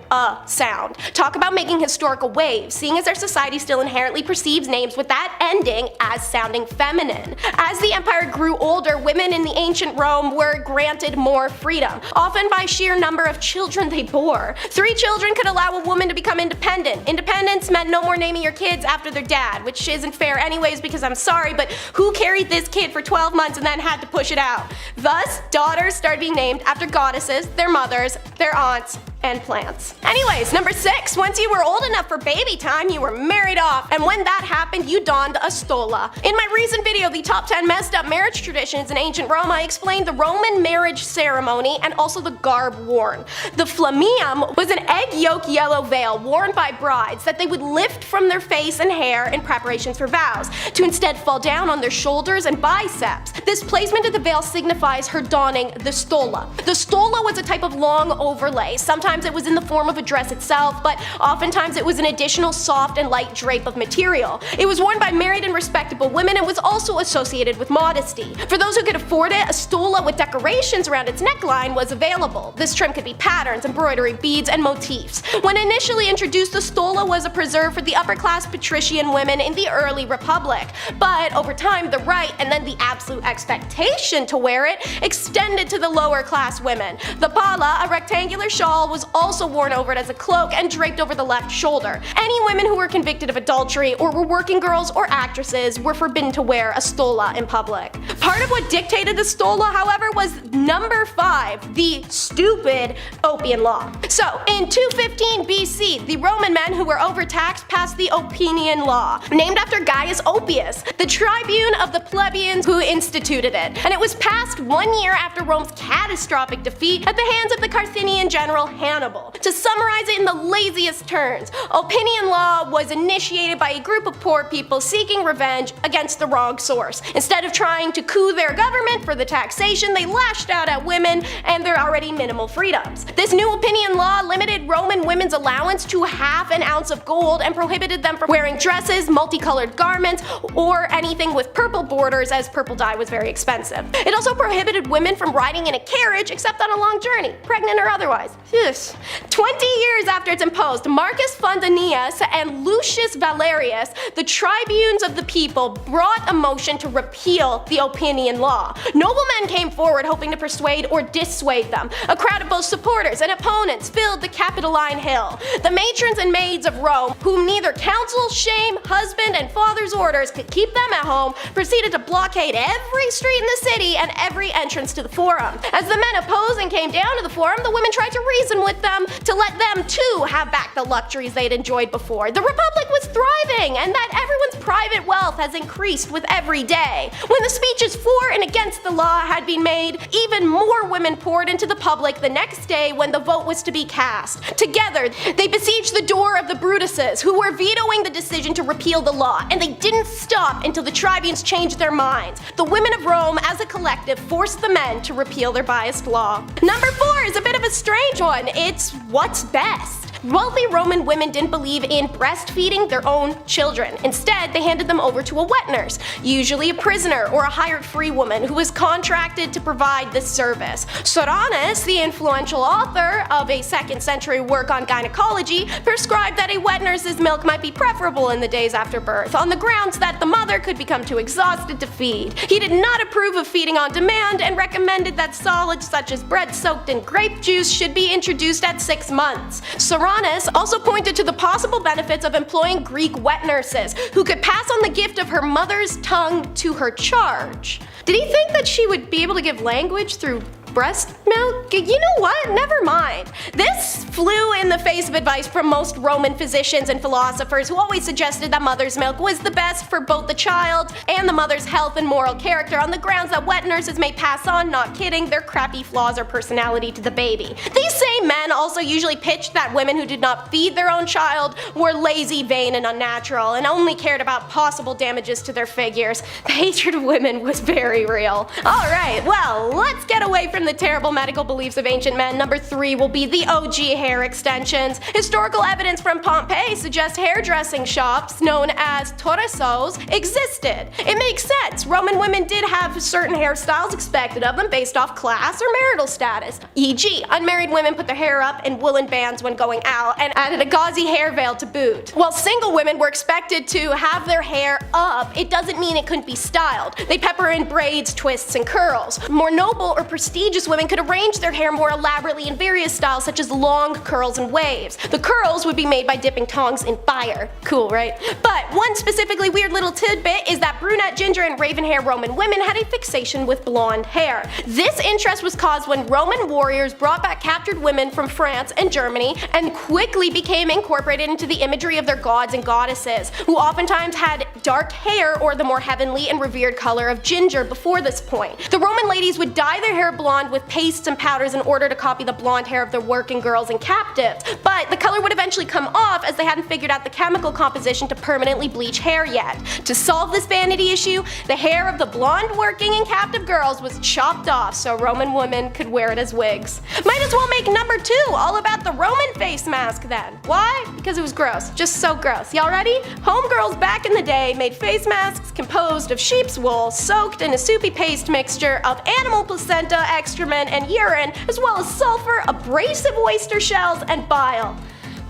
sound. Talk about making historical waves, seeing as our society still inherently perceives names with that ending as sounding feminine. As the empire grew older, women in the ancient Rome were granted more freedom, often by sheer number of children they bore. 3 children could allow a woman to become independent. Independence meant no more naming your kids after their dad, which isn't fair anyways because I'm sorry, but who carried this kid for 12 months and then had to push it out? Thus, daughters started being named after goddesses, their mothers, their aunts, and plants. Anyways, number 6, once you were old enough for baby time, you were married off, and when that happened, you donned a stola. In my recent video, the top 10 messed up marriage traditions in ancient Rome, I explained the Roman marriage ceremony and also the garb worn. The flammeum was an egg yolk yellow veil worn by brides that they would lift from their face and hair in preparations for vows, to instead fall down on their shoulders and biceps. This placement of the veil signifies her donning the stola. The stola was a type of long overlay. Sometimes it was in the form of a dress itself, but oftentimes it was an additional soft and light drape of material. It was worn by married and respectable women and was also associated with modesty. For those who could afford it, a stola with decorations around its neckline was available. This trim could be patterns, embroidery, beads, and motifs. When initially introduced, the stola was a preserve for the upper-class patrician women in the early Republic, but over time the right and then the absolute expectation to wear it extended to the lower class women. The palla, a rectangular shawl, was also worn over it as a cloak and draped over the left shoulder. Any women who were convicted of adultery or were working girls or actresses were forbidden to wear a stola in public. Part of what dictated the stola, however, was number 5, the stupid Oppian Law. So, in 215 BC, the Roman men who were overtaxed passed the Oppian Law, named after Gaius Oppius, the tribune of the plebeians who instituted it, and it was passed 1 year after Rome's catastrophic defeat at the hands of the Carthaginian general Hannibal. To summarize it in the laziest terms, Oppian Law was initiated by a group of poor people seeking revenge against the wrong source. Instead of trying to coup their government for the taxation, they lashed out at women and their already minimal freedoms. This new Oppian Law limited Roman women's allowance to ½ an ounce of gold and prohibited them from wearing dresses, multicolored garments, or anything with purple borders, as purple dye was very expensive. It also prohibited women from riding in a carriage except on a long journey, pregnant or otherwise. Ugh. Brutus. 20 years after it's imposed, Marcus Fundanius and Lucius Valerius, the tribunes of the people, brought a motion to repeal the Opinian Law. Noblemen came forward hoping to persuade or dissuade them. A crowd of both supporters and opponents filled the Capitoline Hill. The matrons and maids of Rome, whom neither council, shame, husband, and father's orders could keep them at home, proceeded to blockade every street in the city and every entrance to the forum. As the men opposed and came down to the forum, the women tried to reason with them to let them too have back the luxuries they'd enjoyed before. The Republic was thriving, and that everyone's private wealth has increased with every day. When the speeches for and against the law had been made, even more women poured into the public the next day when the vote was to be cast. Together, they besieged the door of the Brutuses, who were vetoing the decision to repeal the law, and they didn't stop until the tribunes changed their minds. The women of Rome, as a collective, forced the men to repeal their biased law. Number 4 is a bit of a strange one. It's what's best. Wealthy Roman women didn't believe in breastfeeding their own children. Instead, they handed them over to a wet nurse, usually a prisoner or a hired free woman who was contracted to provide this service. Soranus, the influential author of a 2nd century work on gynecology, prescribed that a wet nurse's milk might be preferable in the days after birth, on the grounds that the mother could become too exhausted to feed. He did not approve of feeding on demand and recommended that solids such as bread soaked in grape juice should be introduced at 6 months. Soranus also pointed to the possible benefits of employing Greek wet nurses, who could pass on the gift of her mother's tongue to her charge. Did he think that she would be able to give language through breast milk? You know what? Never mind. This flew in the face of advice from most Roman physicians and philosophers who always suggested that mother's milk was the best for both the child and the mother's health and moral character, on the grounds that wet nurses may pass on, not kidding, their crappy flaws or personality to the baby. These same men also usually pitched that women who did not feed their own child were lazy, vain, and unnatural, and only cared about possible damages to their figures. The hatred of women was very real. Alright, well, let's get away from the terrible medical beliefs of ancient men. Number 3 will be the OG hair extensions. Historical evidence from Pompeii suggests hairdressing shops known as torresos existed. It makes sense. Roman women did have certain hairstyles expected of them based off class or marital status. E.g., unmarried women put their hair up in woolen bands when going out and added a gauzy hair veil to boot. While single women were expected to have their hair up, it doesn't mean it couldn't be styled. They pepper in braids, twists, and curls. More noble or prestigious women could arrange their hair more elaborately in various styles such as long curls and waves. The curls would be made by dipping tongs in fire. Cool, right? But one specifically weird little tidbit is that brunette, ginger, and raven hair Roman women had a fixation with blonde hair. This interest was caused when Roman warriors brought back captured women from France and Germany and quickly became incorporated into the imagery of their gods and goddesses, who oftentimes had dark hair or the more heavenly and revered color of ginger before this point. The Roman ladies would dye their hair blonde with pastes and powders in order to copy the blonde hair of their working girls and captives, but the color would eventually come off as they hadn't figured out the chemical composition to permanently bleach hair yet. To solve this vanity issue, the hair of the blonde working and captive girls was chopped off so Roman women could wear it as wigs. Might as well make number 2 all about the Roman face mask then. Why? Because it was gross. Just so gross. Y'all ready? Homegirls back in the day made face masks composed of sheep's wool soaked in a soupy paste mixture of animal placenta, excrement, and urine, as well as sulfur, abrasive oyster shells, and bile.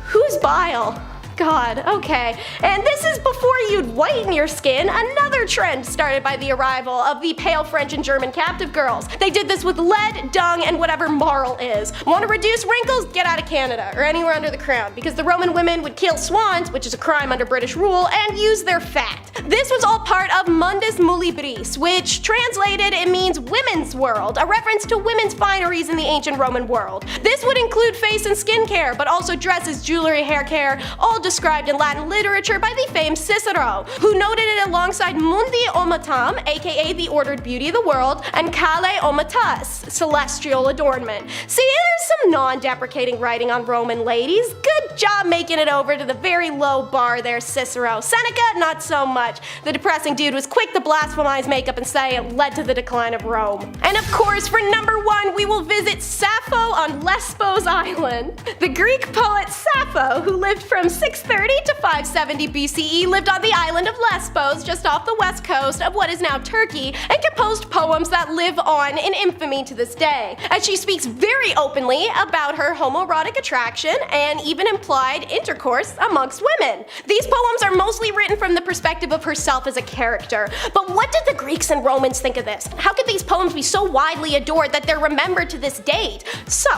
Who's bile? God, okay. And this is before you'd whiten your skin, another trend started by the arrival of the pale French and German captive girls. They did this with lead, dung, and whatever marl is. Want to reduce wrinkles? Get out of Canada, or anywhere under the crown, because the Roman women would kill swans, which is a crime under British rule, and use their fat. This was all part of Mundus Muliebris, which translated it means women's world, a reference to women's fineries in the ancient Roman world. This would include face and skin care, but also dresses, jewelry, hair care, all described in Latin literature by the famed Cicero, who noted it alongside Mundi Omatam, aka the ordered beauty of the world, and Kale Omatas, celestial adornment. See, there's some non-deprecating writing on Roman ladies. Good job making it over to the very low bar there, Cicero. Seneca, not so much. The depressing dude was quick to blasphemize makeup and say it led to the decline of Rome. And of course, for number 1, we will visit Sappho on Lesbos Island. The Greek poet Sappho, who lived from 630 to 570 BCE, lived on the island of Lesbos, just off the west coast of what is now Turkey, and composed poems that live on in infamy to this day, as she speaks very openly about her homoerotic attraction and even implied intercourse amongst women. These poems are mostly written from the perspective of herself as a character. But what did the Greeks and Romans think of this? How could these poems be so widely adored that they're remembered to this date? So,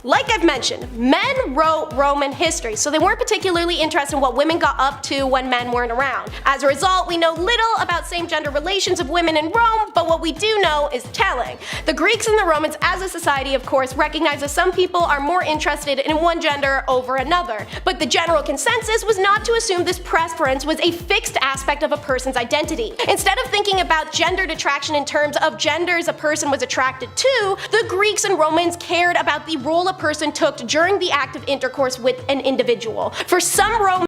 like I've mentioned, men wrote Roman history, so they weren't particularly interested in what women got up to when men weren't around. As a result, we know little about same-gender relations of women in Rome, but what we do know is telling. The Greeks and the Romans as a society, of course, recognize that some people are more interested in one gender over another, but the general consensus was not to assume this preference was a fixed aspect of a person's identity. Instead of thinking about gendered attraction in terms of genders a person was attracted to, the Greeks and Romans cared about the role a person took during the act of intercourse with an individual. For some Romans,